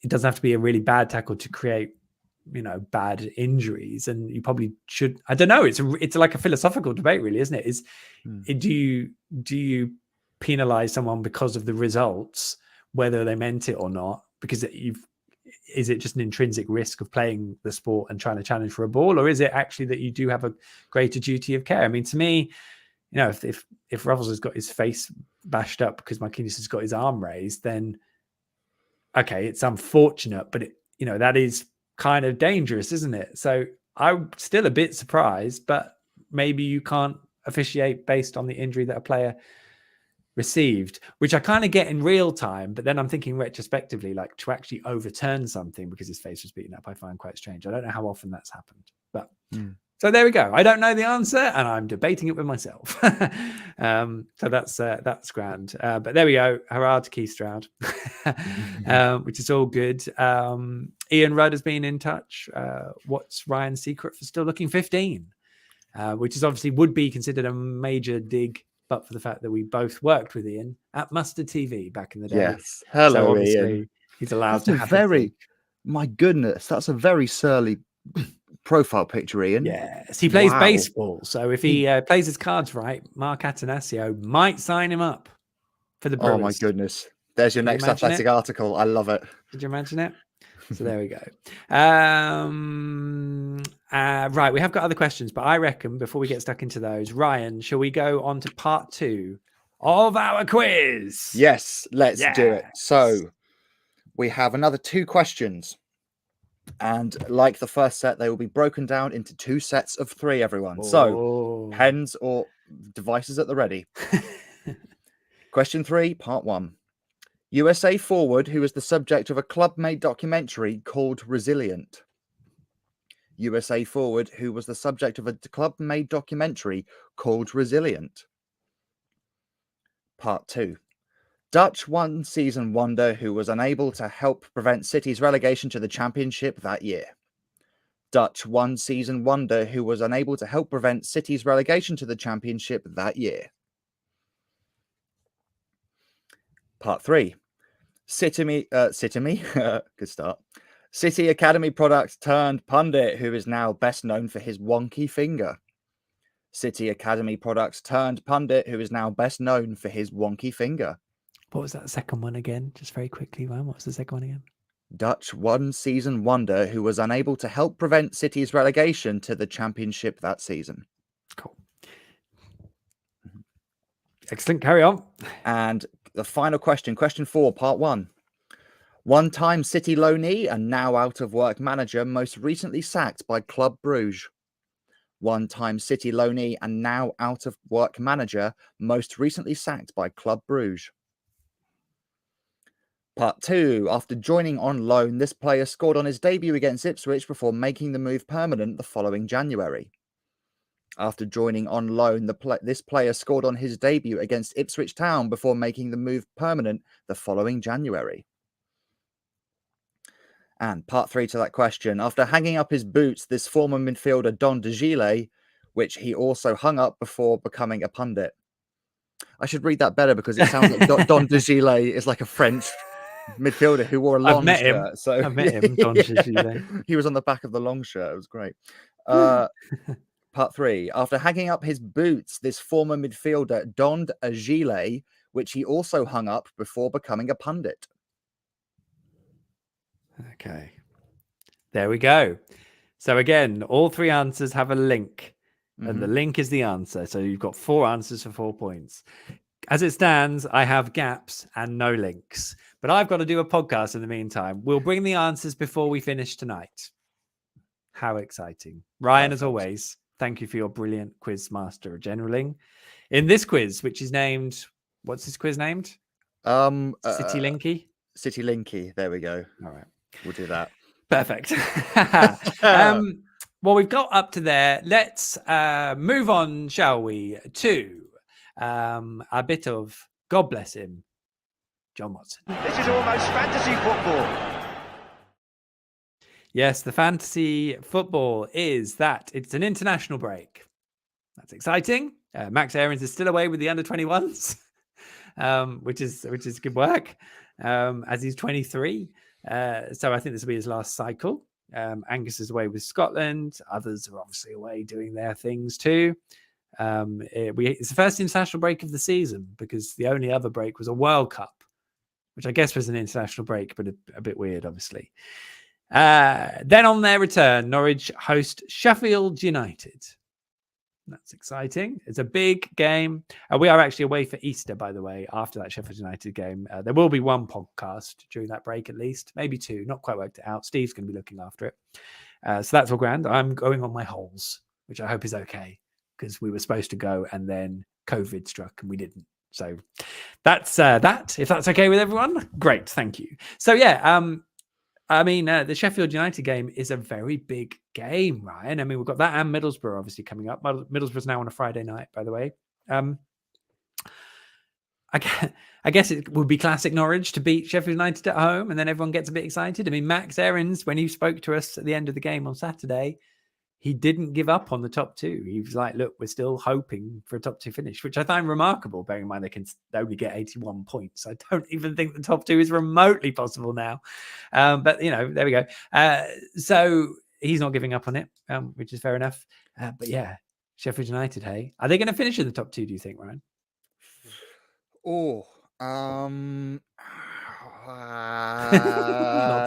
A: doesn't have to be a really bad tackle to create bad injuries, and you probably should. I don't know. It's like a philosophical debate, really, isn't it? Do you penalize someone because of the results, whether they meant it or not? Because is it just an intrinsic risk of playing the sport and trying to challenge for a ball, or is it actually that you do have a greater duty of care? I mean, to me, if Ruffles has got his face bashed up because Marquinhos has got his arm raised, then okay, it's unfortunate, but that is kind of dangerous, isn't it? So I'm still a bit surprised, but maybe you can't officiate based on the injury that a player received, which I kind of get in real time, but then I'm thinking retrospectively, like to actually overturn something because his face was beaten up, I find quite strange. I don't know how often that's happened, but so there we go. I don't know the answer and I'm debating it with myself. So that's grand. But there we go. Hurrah to Keith Stroud, which is all good. Ian Rudd has been in touch. What's Ryan's secret for still looking 15? Which is obviously would be considered a major dig, but for the fact that we both worked with Ian at Mustard TV back in the day.
B: Yes. Hello,
A: so
B: Ian.
A: He's allowed
B: to have my goodness, that's a very surly profile picture, Ian.
A: Yes, he plays baseball. So if he plays his cards right, Mark Atanasio might sign him up for the Brewers.
B: Oh my goodness. There's your next athletic article. I love it.
A: Did you imagine it? So there we go. Right, we have got other questions, but I reckon before we get stuck into those, Ryan, shall we go on to part 2 of our quiz?
B: Yes, let's do it. So we have another 2 questions. And like the first set, they will be broken down into 2 sets of 3, everyone. So pens or devices at the ready. Question 3, part 1. USA forward who was the subject of a club-made documentary called Resilient. USA forward who was the subject of a club-made documentary called Resilient. Part 2. Dutch one-season wonder who was unable to help prevent City's relegation to the Championship that year. Dutch one-season wonder who was unable to help prevent City's relegation to the Championship that year. Part 3. Good start. City Academy product turned pundit who is now best known for his wonky finger. City Academy products turned pundit who is now best known for his wonky finger.
A: What was that second one again? Just very quickly, Ryan. What was the second one again?
B: Dutch one-season wonder who was unable to help prevent City's relegation to the Championship that season.
A: Cool. Excellent. Carry on.
B: And the final question, question 4, part 1. One-time City loanee and now out-of-work manager, most recently sacked by Club Brugge. One-time City loanee and now out-of-work manager, most recently sacked by Club Brugge. Part 2. After joining on loan, this player scored on his debut against Ipswich before making the move permanent the following January. After joining on loan, this player scored on his debut against Ipswich Town before making the move permanent the following January. And part 3 to that question. After hanging up his boots, this former midfielder Don de Gile, which he also hung up before becoming a pundit. I should read that better because it sounds like Don de Gile is like a French midfielder who wore a long shirt. So
A: I've met him, Don de Gile.
B: He was on the back of the long shirt. It was great. Part 3. After hanging up his boots, this former midfielder donned a gilet, which he also hung up before becoming a pundit.
A: Okay. There we go. So again, all 3 answers have a link and the link is the answer. So you've got 4 answers for 4 points. As it stands, I have gaps and no links, but I've got to do a podcast in the meantime. We'll bring the answers before we finish tonight. How exciting. Ryan, as always, thank you for your brilliant quiz master generaling. In this quiz, which is named, what's this quiz named? City Linky?
B: City Linky. There we go.
A: All right.
B: We'll do that.
A: Perfect. Well, we've got up to there. Let's move on, shall we, to a bit of God bless him, John Watson.
C: This is almost fantasy football.
A: Yes, the fantasy football is that. It's an international break. That's exciting. Max Aarons is still away with the under-21s, which is good work, as he's 23. So I think this will be his last cycle. Angus is away with Scotland. Others are obviously away doing their things too. It's the first international break of the season because the only other break was a World Cup, which I guess was an international break, but a bit weird, obviously. Then on their return, Norwich host Sheffield United. That's exciting. It's a big game. We are actually away for Easter, by the way, after that Sheffield United game. There will be one podcast during that break at least, maybe 2. Not quite worked it out. Steve's going to be looking after it. So that's all grand. I'm going on my holes, which I hope is okay because we were supposed to go and then COVID struck and we didn't. So that's that. If that's okay with everyone, great. Thank you. So yeah, the Sheffield United game is a very big game, Ryan. I mean, we've got that and Middlesbrough obviously coming up. Middlesbrough's now on a Friday night, by the way. I guess it would be classic Norwich to beat Sheffield United at home, and then everyone gets a bit excited. I mean, Max Aarons, when he spoke to us at the end of the game on Saturday, he didn't give up on the top 2. He was like, look, we're still hoping for a top 2 finish, which I find remarkable, bearing in mind they can only get 81 points. I don't even think the top 2 is remotely possible now. But, there we go. So he's not giving up on it, which is fair enough. But yeah, Sheffield United, hey. Are they going to finish in the top 2, do you think, Ryan? Lots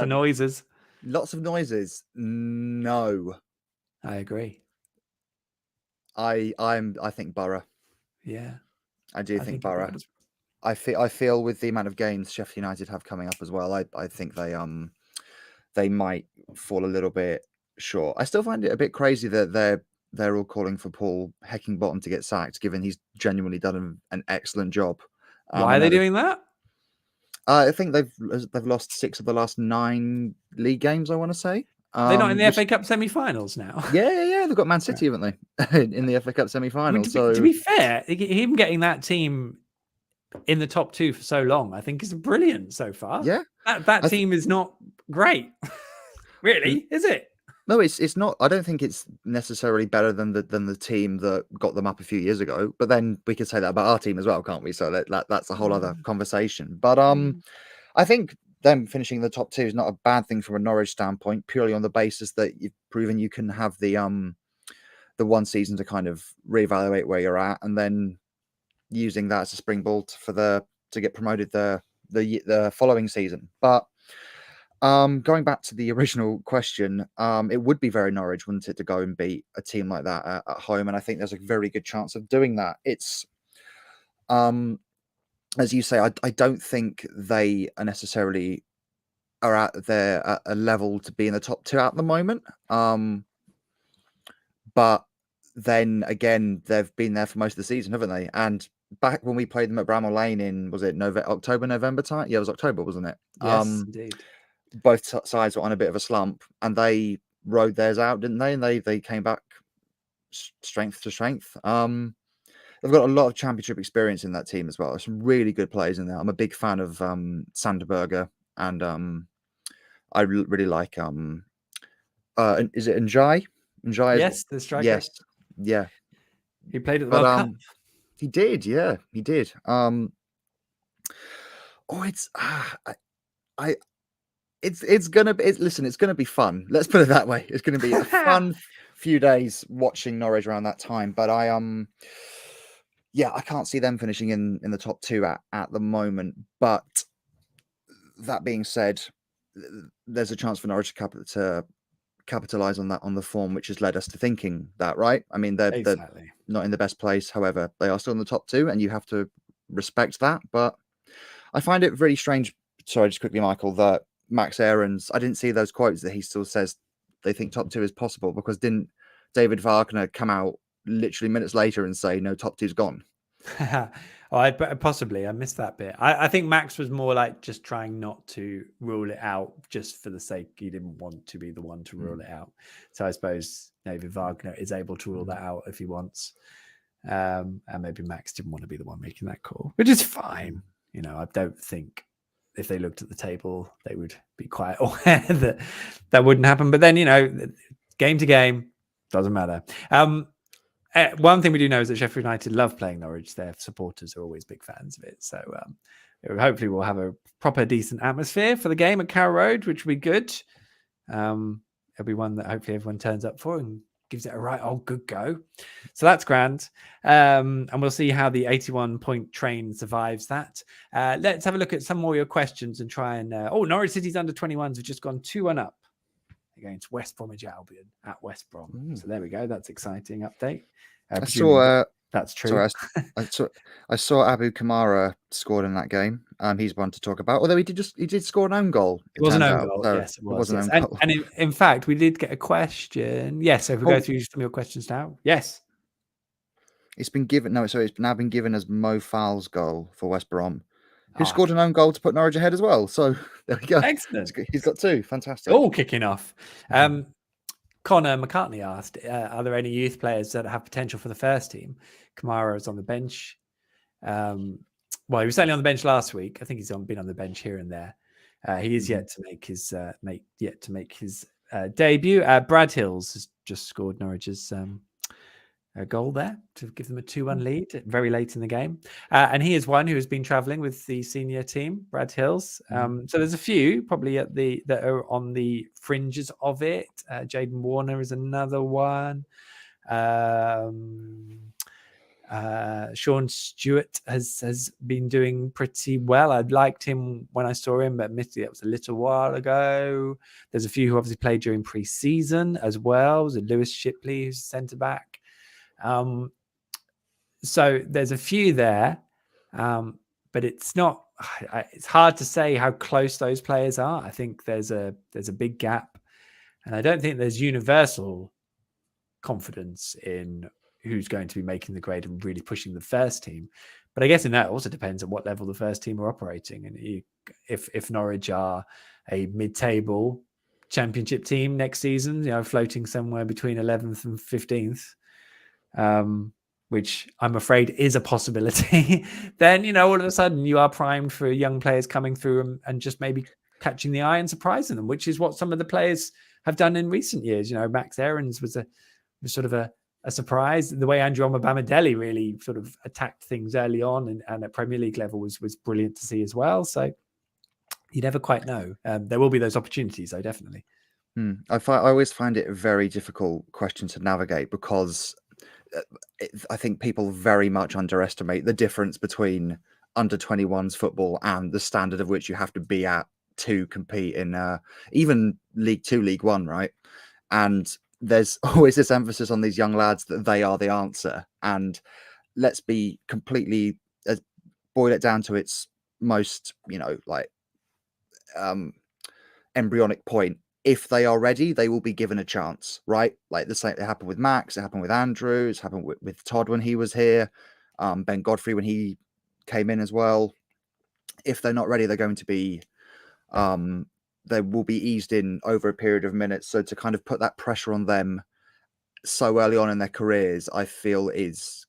A: of noises.
B: Lots of noises. No.
A: I agree.
B: I think Borough.
A: Yeah.
B: I do think Borough. I feel with the amount of games Sheffield United have coming up as well, I think they might fall a little bit short. I still find it a bit crazy that they're all calling for Paul Heckingbottom to get sacked, given he's genuinely done an excellent job.
A: Why are they doing that?
B: I think they've lost 6 of the last 9 league games, I want to say.
A: They're not in the FA Cup semi-finals now.
B: Yeah. They've got Man City, haven't they, in the FA Cup semi-finals?
A: To be fair, him getting that team in the top 2 for so long, I think is brilliant so far.
B: Yeah.
A: That team is not great. Really, is it?
B: No, it's not. I don't think it's necessarily better than the team that got them up a few years ago. But then we could say that about our team as well, can't we? So that's a whole other conversation. But I think them finishing the top 2 is not a bad thing from a Norwich standpoint, purely on the basis that you've proven you can have the one season to kind of reevaluate where you're at, and then using that as a springboard to get promoted the following season. But going back to the original question, it would be very Norwich, wouldn't it, to go and beat a team like that at home? And I think there's a very good chance of doing that. It's as you say, I don't think they are necessarily at a level to be in the top 2 at the moment. But then again, they've been there for most of the season, haven't they? And back when we played them at Bramall Lane in, was it October, November time? Yeah, it was October, wasn't it?
A: Yes, indeed.
B: Both sides were on a bit of a slump, and they rode theirs out, didn't they? And they came back strength to strength. They've got a lot of championship experience in that team as well. There's some really good players in there. I'm a big fan of Sanderberger, and I really like is it Njai? Njai,
A: yes, the striker.
B: Yes, yeah.
A: He played at the World Cup.
B: He did, yeah, he did. It's gonna be. Listen, it's gonna be fun. Let's put it that way. It's gonna be a fun few days watching Norwich around that time. But I can't see them finishing in the top 2 at the moment. But that being said, there's a chance for Norwich to capitalize on that, on the form, which has led us to thinking that, right? I mean, they're
A: Exactly.
B: not in the best place. However, they are still in the top 2, and you have to respect that. But I find it really strange. Sorry, just quickly, Michael, that Max Aarons, I didn't see those quotes that he still says they think top 2 is possible, because didn't David Wagner come out literally minutes later and say, no, top 2's gone?
A: Possibly I missed that bit. I think Max was more like just trying not to rule it out, just for the sake he didn't want to be the one to rule it out. So I suppose David Wagner is able to rule that out if he wants, and maybe Max didn't want to be the one making that call, which is fine. I don't think if they looked at the table they would be quite aware that that wouldn't happen. But then game to game doesn't matter. One thing we do know is that Sheffield United love playing Norwich. Their supporters are always big fans of it. So hopefully we'll have a proper decent atmosphere for the game at Carrow Road, which will be good. It'll be one that hopefully everyone turns up for and gives it a right old good go. So that's grand. And we'll see how the 81-point train survives that. Let's have a look at some more of your questions and try and... Norwich City's under 21s have just gone 2-1 up against West Bromwich Albion at West Brom. So there we go. That's exciting update.
B: I saw.
A: That's true.
B: Sorry, I saw Abu Kamara scored in that game. He's one to talk about. Although he did score an own goal.
A: It was an own goal.
B: So
A: yes, it was.
B: An
A: Yes.
B: own goal.
A: And in fact, we did get a question. Yes. So if we go through some of your questions now. Yes.
B: It's been given. No, sorry. It's now been given as Mo Fowles' goal for West Brom, who scored an own goal to put Norwich ahead as well. So there we go.
A: Excellent.
B: He's got 2. Fantastic.
A: All kicking off. Connor McCartney asked, are there any youth players that have potential for the first team? Kamara is on the bench. Well, he was certainly on the bench last week. I think he's been on the bench here and there. He is yet to make his debut. Brad Hills has just scored Norwich's a goal there to give them a 2-1 lead very late in the game. And he is one who has been traveling with the senior team, Brad Hills. So there's a few probably that are on the fringes of it. Jaden Warner is another one. Sean Stewart has been doing pretty well. I liked him when I saw him, but admittedly that was a little while ago. There's a few who obviously played during pre-season as well. There's Lewis Shipley, who's centre back. So there's a few there, but it's not. It's hard to say how close those players are. I think there's a big gap, and I don't think there's universal confidence in who's going to be making the grade and really pushing the first team. But I guess in that also depends on what level the first team are operating. And if Norwich are a mid-table championship team next season, floating somewhere between 11th and 15th. Which I'm afraid is a possibility, then, all of a sudden you are primed for young players coming through and just maybe catching the eye and surprising them, which is what some of the players have done in recent years. Max Aarons was sort of a surprise. The way Andrew Omobamidele really sort of attacked things early on and at Premier League level was brilliant to see as well. So you never quite know. There will be those opportunities, though, definitely.
B: I always find it a very difficult question to navigate because I think people very much underestimate the difference between under 21s football and the standard of which you have to be at to compete in even League 2, League 1, right? And there's always this emphasis on these young lads that they are the answer. And let's be completely boil it down to its most, embryonic point. If they are ready, they will be given a chance, right? Like the same, it happened with Max, it happened with Andrew, it's happened with Todd when he was here, Ben Godfrey when he came in as well. If they're not ready, they're going to be, they will be eased in over a period of minutes. So to kind of put that pressure on them so early on in their careers, I feel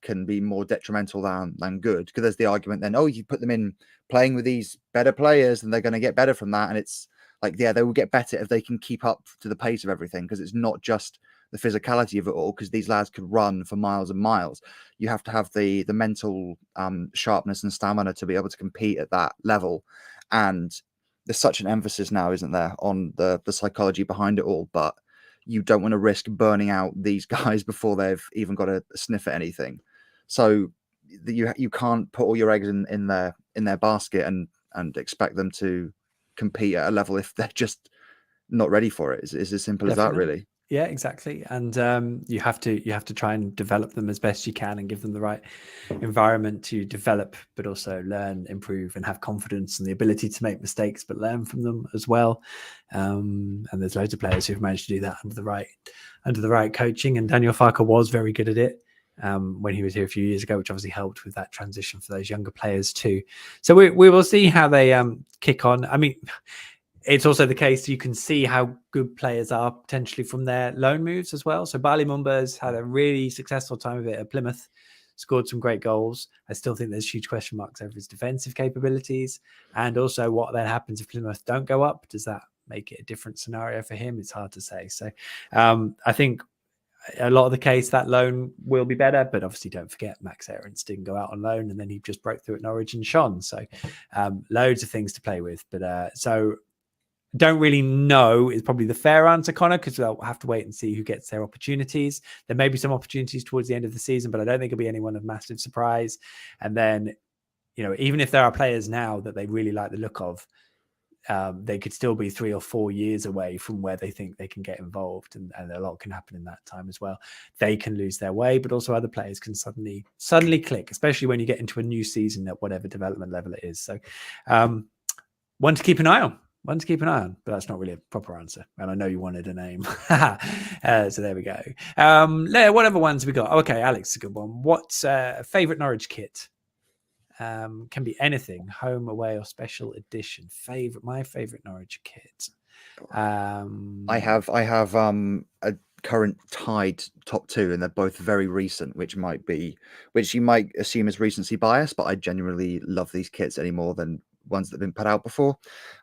B: can be more detrimental than good. Because there's the argument then, you put them in playing with these better players and they're going to get better from that. And it's like, yeah, they will get better if they can keep up to the pace of everything, because it's not just the physicality of it all, because these lads could run for miles and miles. You have to have the mental sharpness and stamina to be able to compete at that level. And there's such an emphasis now, isn't there, on the psychology behind it all, but you don't want to risk burning out these guys before they've even got a sniff at anything. So you can't put all your eggs in their basket and expect them to compete at a level if they're just not ready for it. It's as simple as that,
A: Definitely.
B: really.
A: Yeah, exactly. And you have to try and develop them as best you can and give them the right environment to develop, but also learn, improve, and have confidence and the ability to make mistakes, but learn from them as well. And there's loads of players who've managed to do that under the right coaching. And Daniel Farker was very good at it when he was here a few years ago, which obviously helped with that transition for those younger players too. So we will see how they kick on. I mean, it's also the case you can see how good players are potentially from their loan moves as well. So Bali Mumba's had a really successful time of it at Plymouth, scored some great goals. I still think there's huge question marks over his defensive capabilities. And also what then happens if Plymouth don't go up? Does that make it a different scenario for him? It's hard to say. So I think a lot of the case that loan will be better, but obviously don't forget Max Aarons didn't go out on loan and then he just broke through at Norwich and shone. So loads of things to play with. But so don't really know is probably the fair answer, Connor, because we'll have to wait and see who gets their opportunities. There may be some opportunities towards the end of the season, but I don't think it'll be anyone of massive surprise. And then, even if there are players now that they really like the look of, they could still be 3 or 4 years away from where they think they can get involved. And a lot can happen in that time as well. They can lose their way, but also other players can suddenly click, especially when you get into a new season at whatever development level it is. So one to keep an eye on. But that's not really a proper answer. And I know you wanted a name. So there we go. What other ones we got? Okay, Alex is a good one. What's favorite Norwich kit? Can be anything, home, away, or special edition. My favorite Norwich kit.
B: I have a current tied top 2, and they're both very recent, which you might assume is recency bias, but I genuinely love these kits any more than ones that have been put out before.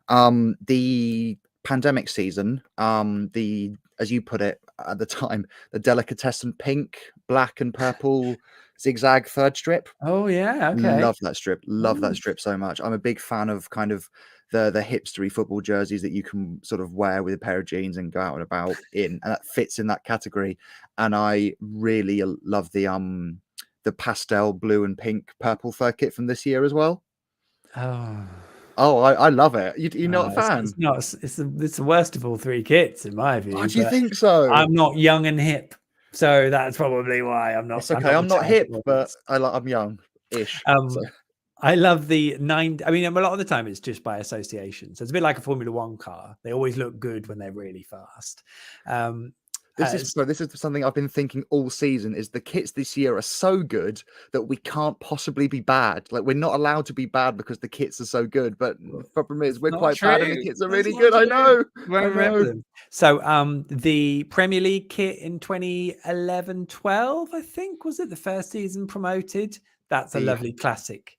B: The pandemic season, as you put it at the time, the delicatessen pink, black and purple zigzag third strip.
A: Oh yeah, okay.
B: Love that strip. That strip so much. I'm a big fan of kind of the hipstery football jerseys that you can sort of wear with a pair of jeans and go out and about in, and that fits in that category. And I really love the pastel blue and pink purple third kit from this year as well. I love it. You're not a fan?
A: It's the worst of all 3 kits in my view.
B: Oh, do you think so?
A: I'm not young and hip, so that's probably why I'm not.
B: It's okay. I'm not hip, but I'm young-ish.
A: I love the 9. I mean, a lot of the time it's just by association. So it's a bit like a Formula 1 car. They always look good when they're really fast.
B: This is something I've been thinking all season, is the kits this year are so good that we can't possibly be bad. Like, we're not allowed to be bad because the kits are so good. But the problem is we're quite bad and the kits are really good. I know.
A: Remember them. So the Premier League kit in 2011-12, I think, was it the first season promoted? That's a lovely classic.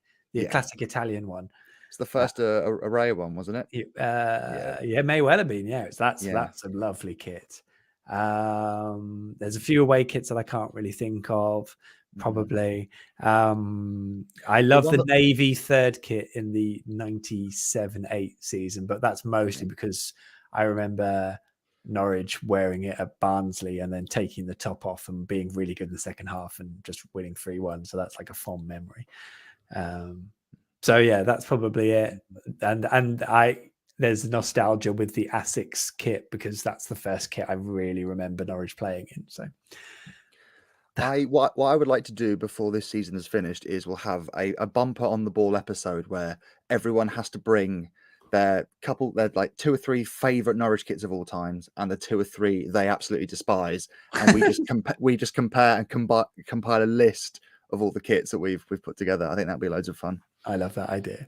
A: Classic Italian one.
B: It's the first array one, wasn't it?
A: Yeah, may well have been. Yeah, that's a lovely kit. There's a few away kits that I can't really think of. Probably. I love the Navy third kit in the 97-8 season, but that's mostly because I remember Norwich wearing it at Barnsley and then taking the top off and being really good in the second half and just winning 3-1. So that's like a fond memory. So yeah, that's probably it. And there's nostalgia with the Asics kit because that's the first kit I really remember Norwich playing in. So
B: what I would like to do before this season is finished is we'll have a bumper on the ball episode where everyone has to bring their like 2 or 3 favorite Norwich kits of all times and the 2 or 3 they absolutely despise, and we just compare and compile a list of all the kits that we've put together. I think that'd be loads of fun.
A: I love that idea.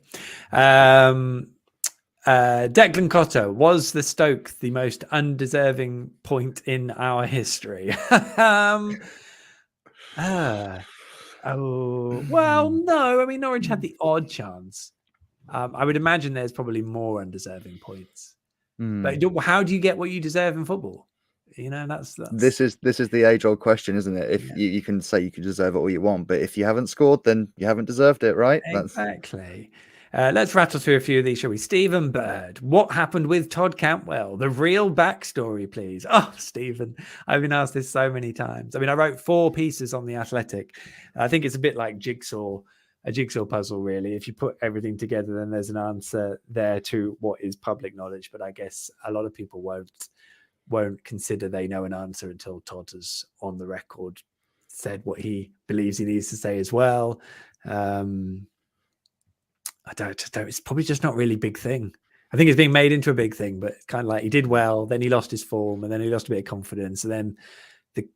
A: Declan Cotto, was the Stoke the most undeserving point in our history? Well, no. I mean, Norwich had the odd chance. I would imagine there's probably more undeserving points. But how do you get what you deserve in football? That's
B: this is the age-old question, isn't it? If you can say you can deserve it all you want, but if you haven't scored, then you haven't deserved it, right?
A: Exactly. Let's rattle through a few of these, shall we? Stephen Bird, what happened with Todd Cantwell? The real backstory, please. Oh, Stephen, I've been asked this so many times. I mean, I wrote 4 pieces on The Athletic. I think it's a bit like Jigsaw a jigsaw puzzle, really. If you put everything together, then there's an answer there to what is public knowledge. But I guess a lot of people won't consider they know an answer until Todd has on the record said what he believes he needs to say as well. I don't. It's probably just not really a big thing. I think it's being made into a big thing, but it's kind of like he did well, then he lost his form, and then he lost a bit of confidence, and then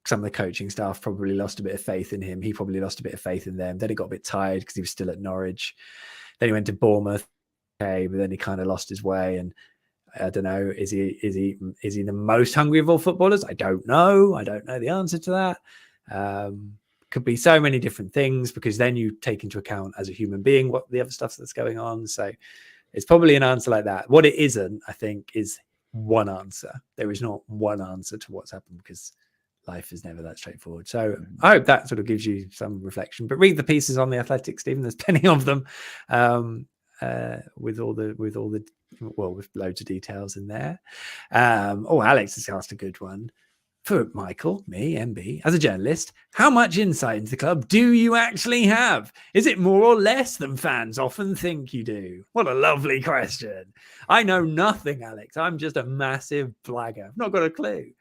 A: some of the coaching staff probably lost a bit of faith in him. He probably lost a bit of faith in them. Then he got a bit tired because he was still at Norwich. Then he went to Bournemouth, okay, but then he kind of lost his way. And I don't know, is he the most hungry of all footballers? I don't know. I don't know the answer to that. Could be so many different things, because then you take into account as a human being what the other stuff that's going on. So it's probably an answer like that. What it isn't, I think, is one answer. There is not one answer to what's happened, because life is never that straightforward. So I hope that sort of gives you some reflection. But read the pieces on The Athletic, Stephen. There's plenty of them, with loads of details in there. Alex has asked a good one for Michael, me, MB. As a journalist, how much insight into the club do you actually have? Is it more or less than fans often think you do? What a lovely question. I know nothing, Alex. I'm just a massive blagger. I've not got a clue.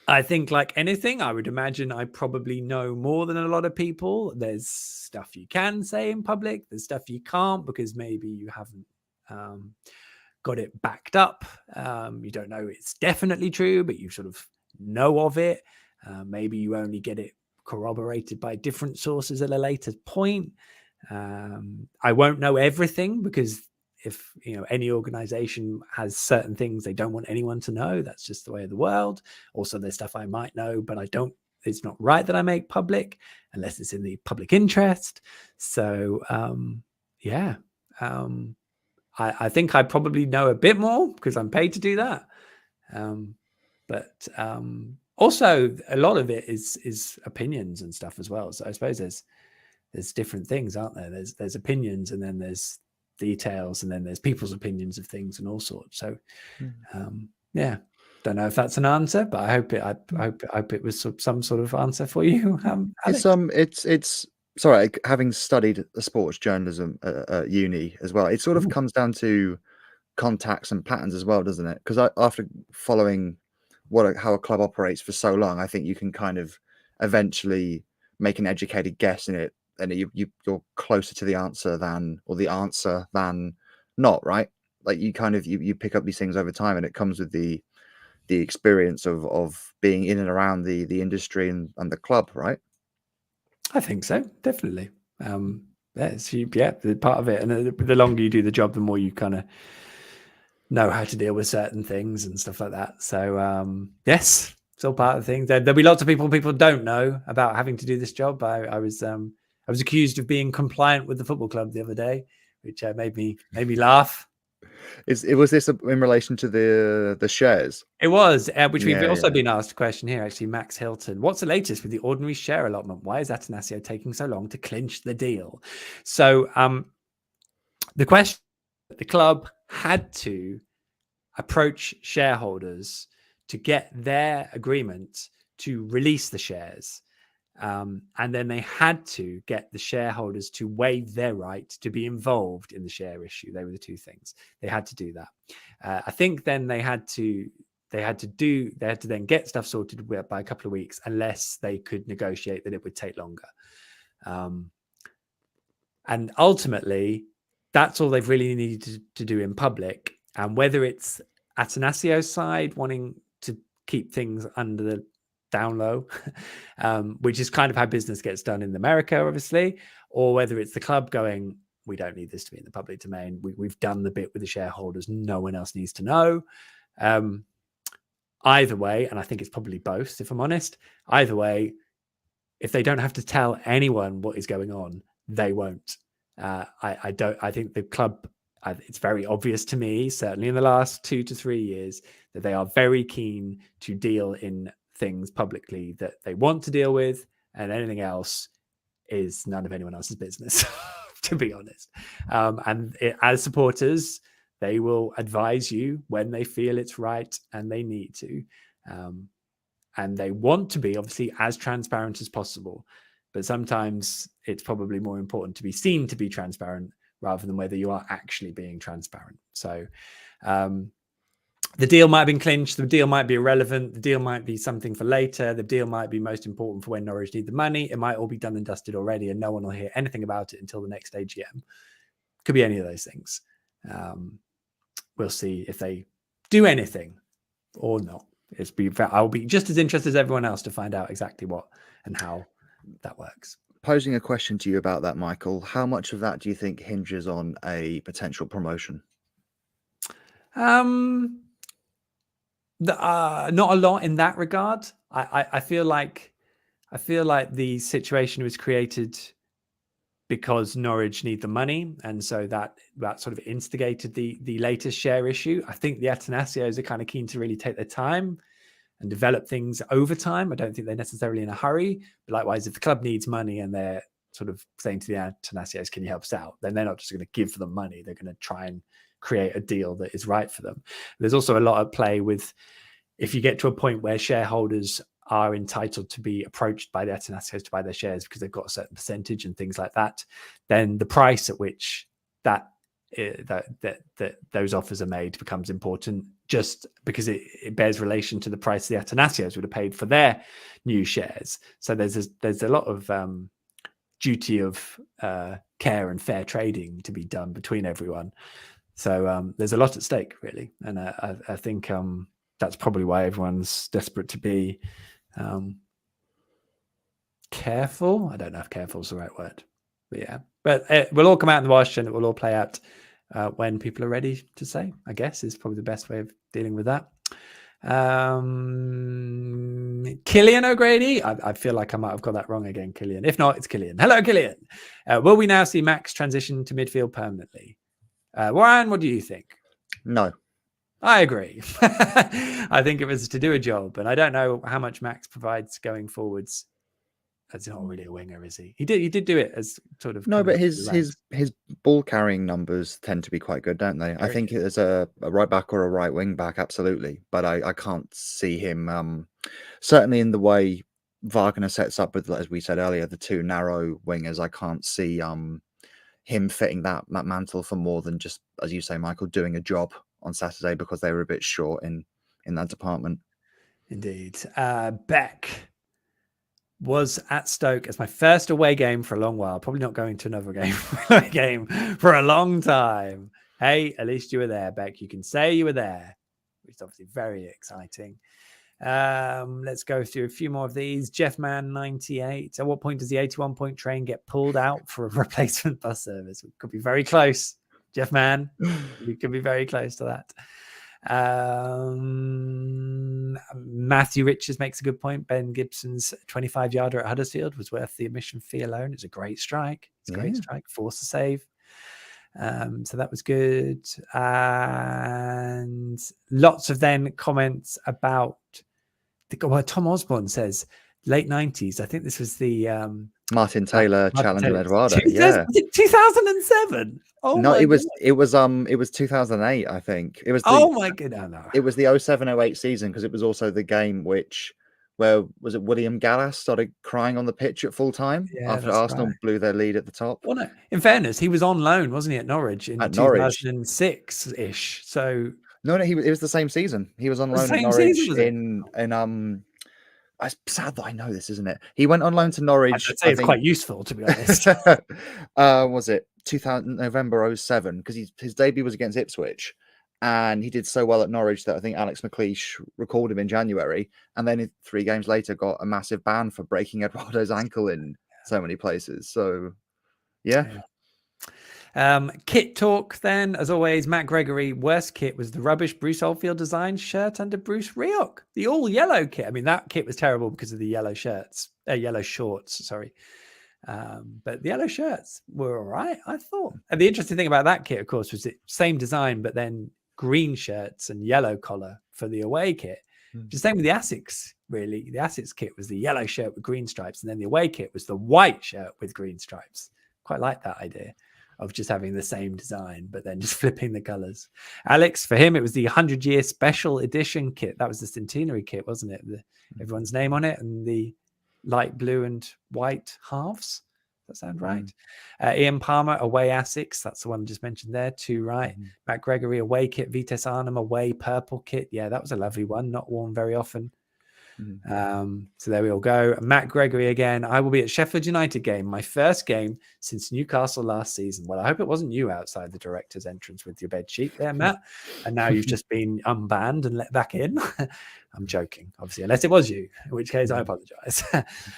A: I think, like anything, I would imagine I probably know more than a lot of people. There's stuff you can say in public. There's stuff you can't, because maybe you haven't got it backed up. You don't know it's definitely true, but you sort of know of it. Maybe you only get it corroborated by different sources at a later point. I won't know everything, because if any organization has certain things they don't want anyone to know, that's just the way of the world. Also, there's stuff I might know, but it's not right that I make public unless it's in the public interest. So I think I probably know a bit more because I'm paid to do that. But also a lot of it is opinions and stuff as well. So I suppose there's different things, aren't there? There's opinions, and then there's details, and then there's people's opinions of things and all sorts. So don't know if that's an answer, but I hope it was some sort of answer for you. Alex?
B: It's sorry, having studied sports journalism at uni as well, it sort of comes down to contacts and patterns as well, doesn't it? Because after following how a club operates for so long, I think you can kind of eventually make an educated guess in it, and you're closer to the answer than not, right? Like you pick up these things over time, and it comes with the experience of being in and around the industry and the club, right?
A: I think so, definitely. That's part of it. And the longer you do the job, the more you kind of know how to deal with certain things and stuff like that. So yes, it's all part of the thing. There'll be lots of people don't know about having to do this job. I was accused of being compliant with the football club the other day, which made me laugh.
B: Was this in relation to the shares?
A: It was, which we've also been asked a question here, actually. Max Hilton, what's the latest with the ordinary share allotment? Why is Atanasio taking so long to clinch the deal? So the question, the club had to approach shareholders to get their agreement to release the shares. And then they had to get the shareholders to waive their right to be involved in the share issue. They were the two things. They had to do that. I think then they had to then get stuff sorted by a couple of weeks, unless they could negotiate that it would take longer. And ultimately, that's all they've really needed to do in public. And whether it's Atanasio's side wanting to keep things under the down low, which is kind of how business gets done in America, obviously, or whether it's the club going, we don't need this to be in the public domain. We've done the bit with the shareholders. No one else needs to know. Either way, and I think it's probably both, if I'm honest, either way, if they don't have to tell anyone what is going on, they won't. I think the club, it's very obvious to me, certainly in the last 2 to 3 years, that they are very keen to deal in things publicly that they want to deal with, and anything else is none of anyone else's business, to be honest. As supporters, they will advise you when they feel it's right and they need to. And they want to be, obviously, as transparent as possible. but sometimes it's probably more important to be seen to be transparent rather than whether you are actually being transparent. So the deal might have been clinched, the deal might be irrelevant, the deal might be something for later, the deal might be most important for when Norwich need the money. It might all be done and dusted already, and no one will hear anything about it until the next AGM. Could be any of those things. We'll see if they do anything or not. I'll be just as interested as everyone else to find out exactly what and how that works.
B: Posing a question to you about that, Michael, how much of that do you think hinges on a potential promotion?
A: Not a lot in that regard. I feel like the situation was created because Norwich need the money, and so that sort of instigated the latest share issue. I think the Atanasios are kind of keen to really take their time and develop things over time. I don't think they're necessarily in a hurry. But likewise, if the club needs money and they're sort of saying to the Atanasios, "Can you help us out?" then they're not just going to give them money. They're going to try and create a deal that is right for them. There's also a lot of play with if you get to a point where shareholders are entitled to be approached by the Atanasios to buy their shares because they've got a certain percentage and things like that, then the price at which that those offers are made becomes important, just because it bears relation to the price the Atanasios would have paid for their new shares. So there's a lot of duty of care and fair trading to be done between everyone. So there's a lot at stake, really, and I think that's probably why everyone's desperate to be careful. I don't know if careful is the right word, but yeah. But it will all come out in the wash, and it will all play out when people are ready to say, I guess, is probably the best way of dealing with that. Killian O'Grady. I feel like I might have got that wrong again, Killian. If not, it's Killian. Hello, Killian. Will we now see Max transition to midfield permanently? Warren, what do you think?
B: No.
A: I agree. I think it was to do a job, and I don't know how much Max provides going forwards. That's not really a winger, is he? He did do it as sort of
B: but his ball carrying numbers tend to be quite good, don't they? I think as a right back or a right wing back, absolutely. But I can't see him certainly in the way Wagner sets up with, as we said earlier, the two narrow wingers. I can't see him fitting that mantle for more than just, as you say, Michael, doing a job on Saturday because they were a bit short in that department.
A: Indeed. Beck was at Stoke as my first away game for a long while. Probably not going to another game for a long time. Hey, at least you were there, Beck. You can say you were there, which is obviously very exciting. Let's go through a few more of these. Jeffman 98. At what point does the 81-point train get pulled out for a replacement bus service? We could be very close, Jeffman. We could be very close to that. Matthew Richards makes a good point. Ben Gibson's 25-yarder at Huddersfield was worth the admission fee alone. It's a great strike. It's a great strike. Force a save. So that was good. And lots of then comments about what Tom Osborne says, late 90s. I think this was the
B: Martin Taylor challenging Eduardo.
A: 2007. Oh
B: no,
A: my
B: it was 2008, I think. It was
A: my goodness. No.
B: It was the 07-08 season, because it was also the game where was it William Gallas started crying on the pitch at full time after Arsenal blew their lead at the top.
A: Well, no, in fairness, he was on loan, wasn't he, at Norwich in 2006-ish. So
B: no, it was the same season. He was on loan at Norwich in it's sad that I know this, isn't it? He went on loan to Norwich.
A: I'd say it's quite useful, to be honest.
B: Was it November 07? Because his debut was against Ipswich, and he did so well at Norwich that I think Alex McLeish recalled him in January, and then 3 games later got a massive ban for breaking Eduardo's ankle in so many places. So, yeah.
A: Kit talk then, as always. Matt Gregory, worst kit was the rubbish Bruce Oldfield design shirt under Bruce Rioch, the all yellow kit. I mean, that kit was terrible because of the yellow shorts, sorry. But the yellow shirts were all right, I thought. And the interesting thing about that kit, of course, was it same design, but then green shirts and yellow collar for the away kit. Just same with the Asics, really. The Asics kit was the yellow shirt with green stripes, and then the away kit was the white shirt with green stripes. Quite like that idea of just having the same design, but then just flipping the colors. Alex, for him, it was the 100-year special edition kit. That was the centenary kit, wasn't it? Everyone's name on it and the light blue and white halves. Does that sound right? Ian Palmer, away Essex. That's the one I just mentioned there. 2 right. Matt Gregory, away kit. Vitesse Arnhem, away purple kit. Yeah, that was a lovely one. Not worn very often. So there we all go. Matt Gregory again. I will be at Sheffield United game, my first game since Newcastle last season. Well, I hope it wasn't you outside the director's entrance with your bed sheet there, Matt. And now you've just been unbanned and let back in. I'm joking, obviously, unless it was you, in which case I apologize.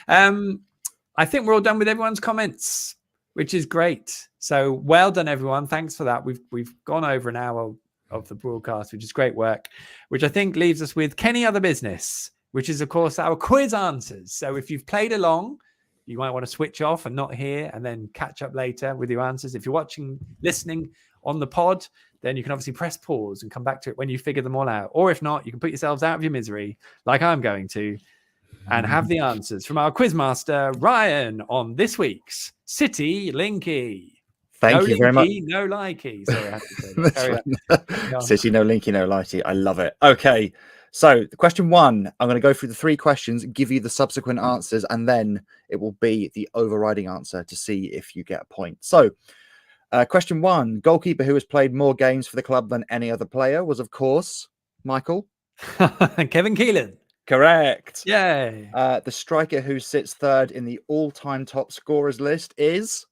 A: I think we're all done with everyone's comments, which is great. So well done, everyone. Thanks for that. We've gone over an hour of the broadcast, which is great work, which I think leaves us with Kenny Other Business, which is, of course, our quiz answers. So if you've played along, you might want to switch off and not hear and then catch up later with your answers. If you're listening on the pod, then you can obviously press pause and come back to it when you figure them all out. Or if not, you can put yourselves out of your misery, like I'm going to, and have the answers from our quizmaster, Ryan, on this week's City Linky.
B: Thank you very much.
A: No likey. Sorry, I have to say that.
B: City, no linky, no lighty. I love it. Okay. So question 1, I'm going to go through the 3 questions, give you the subsequent answers, and then it will be the overriding answer to see if you get a point. So question 1, goalkeeper who has played more games for the club than any other player was, of course, Michael.
A: Kevin Keelan.
B: Correct.
A: Yay.
B: The striker who sits 3rd in the all-time top scorers list is?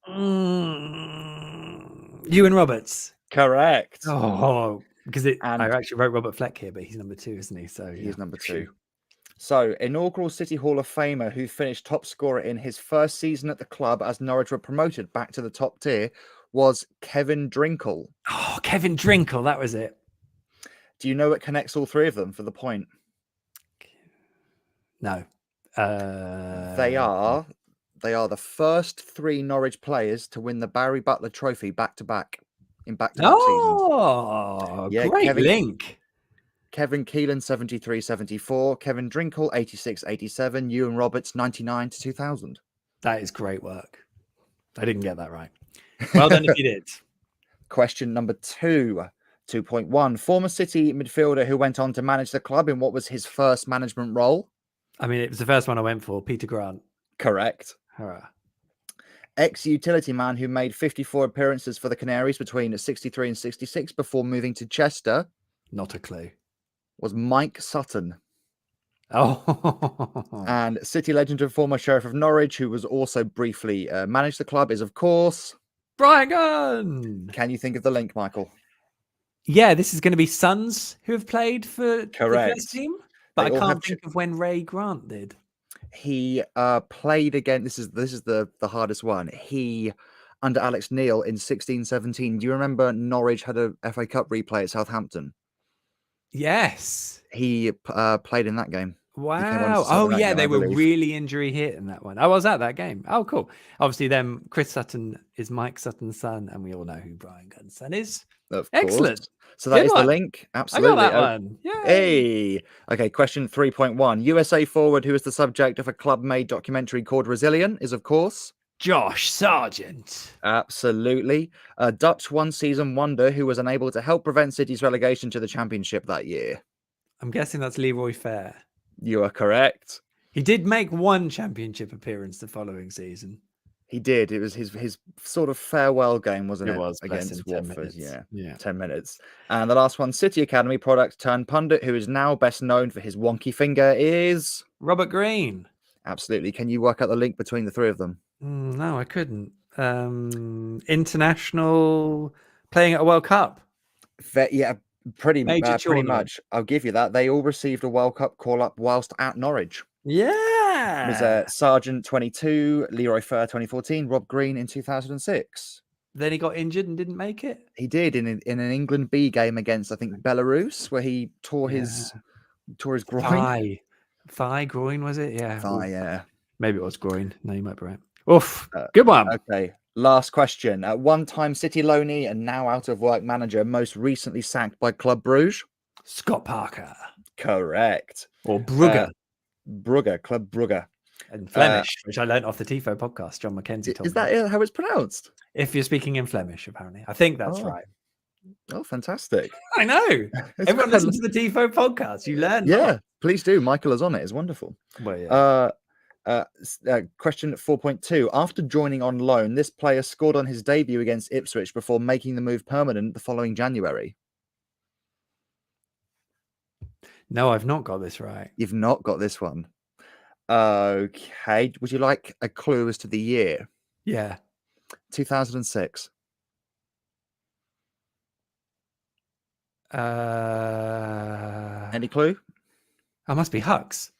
A: Ewan Roberts.
B: Correct.
A: Oh, because I actually wrote Robert Fleck here, but he's number 2, isn't he? So
B: he's number 2. So, inaugural City Hall of Famer who finished top scorer in his first season at the club as Norwich were promoted back to the top tier was Kevin Drinkle.
A: Oh, Kevin Drinkle, that was it.
B: Do you know what connects all 3 of them for the point?
A: No.
B: They are the first 3 Norwich players to win the Barry Butler Trophy back-to-back in back-to-back seasons.
A: Oh, yeah, great link.
B: Kevin Keelan, 73-74. Kevin Drinkle, 86-87. Ewan Roberts, 99-2000.
A: That is great work. I didn't get that right. Well done if you did.
B: Question number 2, 2.1. Former City midfielder who went on to manage the club in what was his first management role?
A: I mean, it was the first one I went for. Peter Grant.
B: Correct.
A: Hurrah.
B: Ex-utility man who made 54 appearances for the Canaries between 63 and 66 before moving to Chester.
A: Not a clue.
B: Was Mike Sutton.
A: Oh.
B: And City legend and former Sheriff of Norwich, who was also briefly managed the club, is, of course,
A: Brian Gunn.
B: Can you think of the link, Michael?
A: Yeah, this is going to be Sons who have played for the first team. But I can't think of when Ray Grant did.
B: He played again. This is the hardest one. He, under Alex Neil in 16-17. Do you remember Norwich had a FA Cup replay at Southampton?
A: Yes.
B: He played in that game.
A: Wow. Oh, yeah. They were really injury hit in that one. I was at that game. Oh, cool. Obviously, then Chris Sutton is Mike Sutton's son, and we all know who Brian Gunn's son is. Excellent.
B: So that is the link. Absolutely.
A: I got that one. Yay.
B: Hey. Okay, question 3.1. USA forward who is the subject of a club-made documentary called Resilient is, of course,
A: Josh Sargent.
B: Absolutely. A Dutch one-season wonder who was unable to help prevent City's relegation to the Championship that year.
A: I'm guessing that's Leroy Fair.
B: You are correct.
A: He did make one Championship appearance the following season.
B: He did. It was his sort of farewell game, wasn't it?
A: It was
B: against Watford.
A: Yeah.
B: 10 minutes. And the last one, City Academy product turned pundit, who is now best known for his wonky finger, is
A: Robert Green.
B: Absolutely. Can you work out the link between the 3 of them?
A: No, I couldn't. International playing at a World Cup.
B: Pretty much. I'll give you that. They all received a World Cup call-up whilst at Norwich.
A: Yeah.
B: It was Sargent 22, Leroy Fair 2014, Rob Green in 2006.
A: Then he got injured and didn't make it?
B: He did in an England B game against, I think, Belarus, where he tore his groin.
A: Thigh groin, was it? Yeah.
B: Thigh, yeah.
A: Maybe it was groin. No, you might be right. Oof. Good one.
B: Okay. Last question. At one-time City loanee and now out-of-work manager, most recently sacked by Club Bruges?
A: Scott Parker.
B: Correct.
A: Or Brugge.
B: Club Brugge.
A: And Flemish, which I learnt off the TIFO podcast. John McKenzie told me.
B: Is that how it's pronounced?
A: If you're speaking in Flemish, apparently. I think that's right.
B: Oh, fantastic.
A: I know. Everyone listens to the TIFO podcast. You learn.
B: Yeah, please do. Michael is on it. It's wonderful.
A: Well, yeah.
B: Question 4.2. After joining on loan, this player scored on his debut against Ipswich before making the move permanent the following January.
A: No, I've not got this right.
B: You've not got this one. Okay. Would you like a clue as to the year?
A: Yeah.
B: 2006. Any clue?
A: I must be Hux.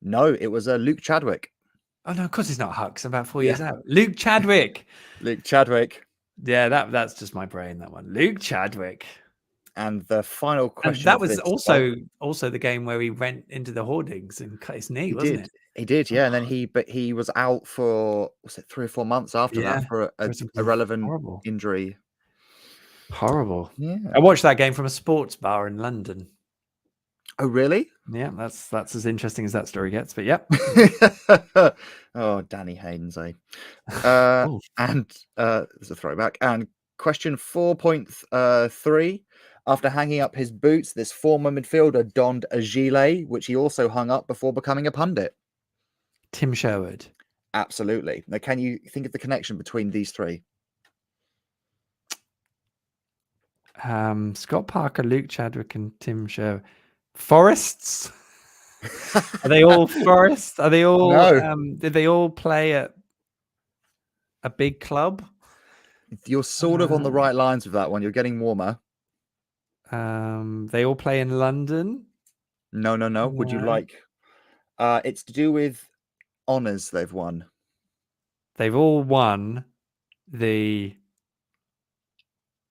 B: No, it was Luke Chadwick.
A: Oh no, of course it's not Hux. I'm about 4 years out. Luke Chadwick.
B: Luke Chadwick.
A: Yeah, that's just my brain. That one. Luke Chadwick.
B: And the final question.
A: And that was also the game where he went into the hoardings and cut his knee, wasn't it?
B: He did, yeah. And then he was out for 3 or 4 months after that for a irrelevant injury.
A: Horrible.
B: Yeah.
A: I watched that game from a sports bar in London.
B: Oh, really?
A: Yeah, that's as interesting as that story gets. But yep.
B: Oh, Danny Haynes, eh? And there's a throwback. And question 4.3. After hanging up his boots, this former midfielder donned a gilet, which he also hung up before becoming a pundit.
A: Tim Sherwood.
B: Absolutely. Now, can you think of the connection between these three?
A: Scott Parker, Luke Chadwick, and Tim Sherwood. Forests? Are they all Forests? Are they all?
B: No.
A: Did they all play at a big club?
B: You're sort of on the right lines with that one. You're getting warmer.
A: They all play in London.
B: No. Would you like? It's to do with honours they've won.
A: They've all won the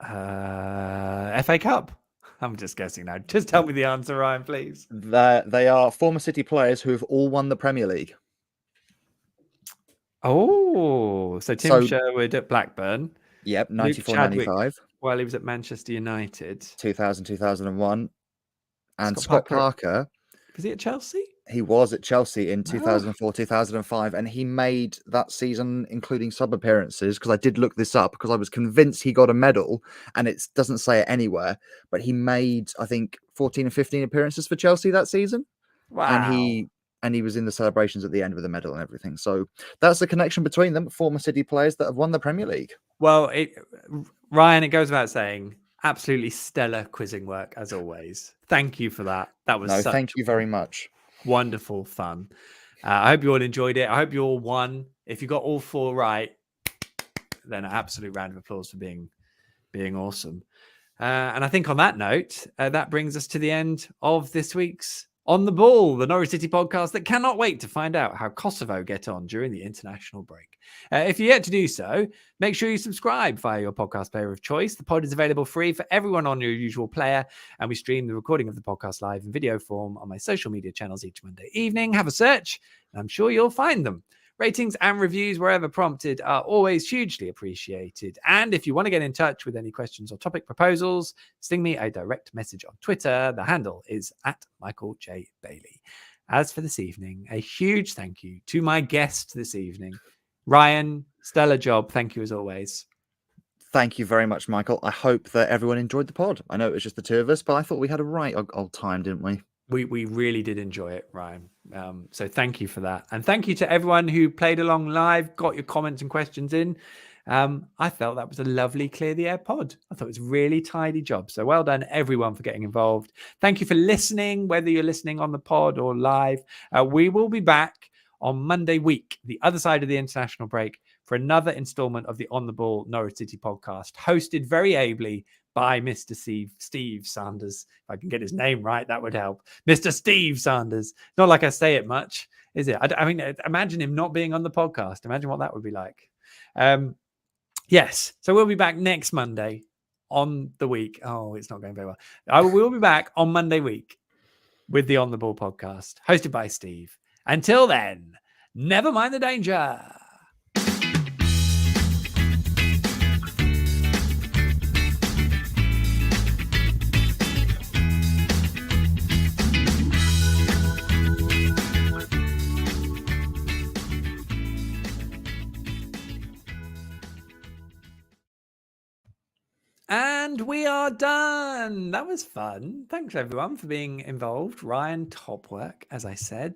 A: FA Cup. I'm just guessing now. Just tell me the answer, Ryan, please.
B: They are former City players who have all won the Premier League.
A: Oh, so Tim Sherwood at Blackburn.
B: Yep, 94-95.
A: Well, he was at Manchester United.
B: 2000, 2001. And Scott Parker.
A: Was he at Chelsea?
B: He was at Chelsea in 2004, 2005. And he made that season, including sub appearances, because I did look this up because I was convinced he got a medal and it doesn't say it anywhere. But he made, I think, 14 and 15 appearances for Chelsea that season.
A: Wow.
B: And he was in the celebrations at the end with the medal and everything. So that's the connection between them, former City players that have won the Premier League.
A: Well, Ryan, it goes without saying, absolutely stellar quizzing work as always. Thank you for that. That was
B: thank you very much.
A: Wonderful fun. I hope you all enjoyed it. I hope you all won. If you got all 4 right, then an absolute round of applause for being awesome. And I think on that note, that brings us to the end of this week's On the Ball, the Norwich City podcast that cannot wait to find out how Kosovo get on during the international break. If you're yet to do so, make sure you subscribe via your podcast player of choice. The pod is available free for everyone on your usual player, and we stream the recording of the podcast live in video form on my social media channels each Monday evening. Have a search, and I'm sure you'll find them. Ratings and reviews, wherever prompted, are always hugely appreciated. And if you want to get in touch with any questions or topic proposals, sting me a direct message on Twitter. The handle is @MichaelJ.Bailey. As for this evening, a huge thank you to my guest this evening, Ryan. Stellar job. Thank you as always.
B: Thank you very much, Michael. I hope that everyone enjoyed the pod. I know it was just the two of us, but I thought we had a right old time, didn't we?
A: We really did enjoy it, Ryan. So thank you for that. And thank you to everyone who played along live, got your comments and questions in. I felt that was a lovely Clear the Air pod. I thought it was a really tidy job. So well done, everyone, for getting involved. Thank you for listening, whether you're listening on the pod or live. We will be back on Monday week, the other side of the international break, for another installment of the On the Ball Norwich City podcast, hosted very ably by Mr. Steve Sanders. If I can get his name right, that would help. Mr. Steve Sanders. Not like I say it much, is it? I mean, imagine him not being on the podcast. Imagine what that would be like. Yes. So we'll be back next Monday on the week. Oh, it's not going very well. We'll be back on Monday week with the On the Ball podcast, hosted by Steve. Until then, never mind the danger. And we are done. That was fun. Thanks, everyone, for being involved. Ryan, top work, as I said.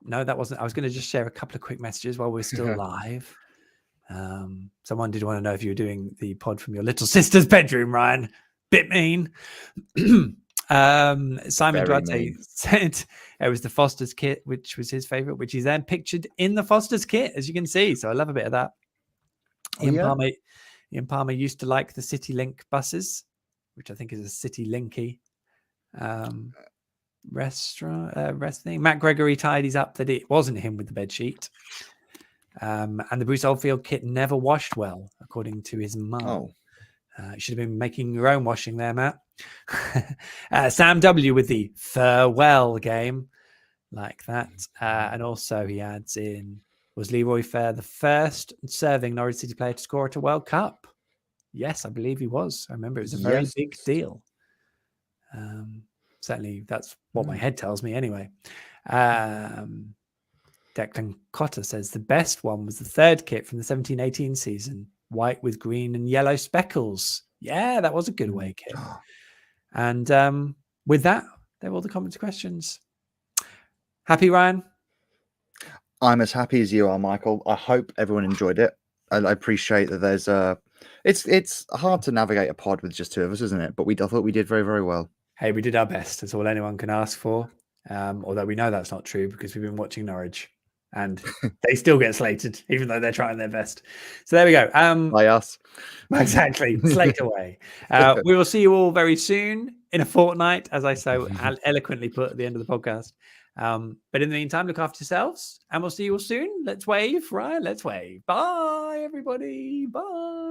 A: No, that wasn't. I was going to just share a couple of quick messages while we're still live. Someone did want to know if you were doing the pod from your little sister's bedroom, Ryan. Bit mean. Simon
B: Very
A: Duarte
B: mean.
A: said it was the Foster's kit, which was his favorite, which he then pictured in the Foster's kit, as you can see. So I love a bit of that. Ian Palmer used to like the City Link buses, which I think is a City Linky rest thing. Matt Gregory tidies up that it wasn't him with the bed sheet. And the Bruce Oldfield kit never washed well, according to his mum.
B: Oh.
A: You should have been making your own washing there, Matt. Sam W with the farewell game, like that. And also he adds in, was Leroy Fair the first serving Norwich City player to score at a World Cup? Yes, I believe he was. I remember it was a very big deal. Certainly that's what my head tells me anyway. Declan Cotter says the best one was the third kit from the 17-18 season, white with green and yellow speckles. Yeah, that was a good away kit. And with that, they're all the comments and questions. Happy, Ryan?
B: I'm as happy as you are, Michael. I hope everyone enjoyed it. I appreciate that there's it's hard to navigate a pod with just two of us, isn't it? But I thought we did very, very well.
A: Hey, we did our best. That's all anyone can ask for. Although we know that's not true because we've been watching Norwich and they still get slated, even though they're trying their best. So there we go.
B: By us.
A: Exactly. Slate away. We will see you all very soon in a fortnight, as I so eloquently put at the end of the podcast. But in the meantime, look after yourselves and we'll see you all soon. Let's wave, Ryan. Let's wave. Bye, everybody. Bye.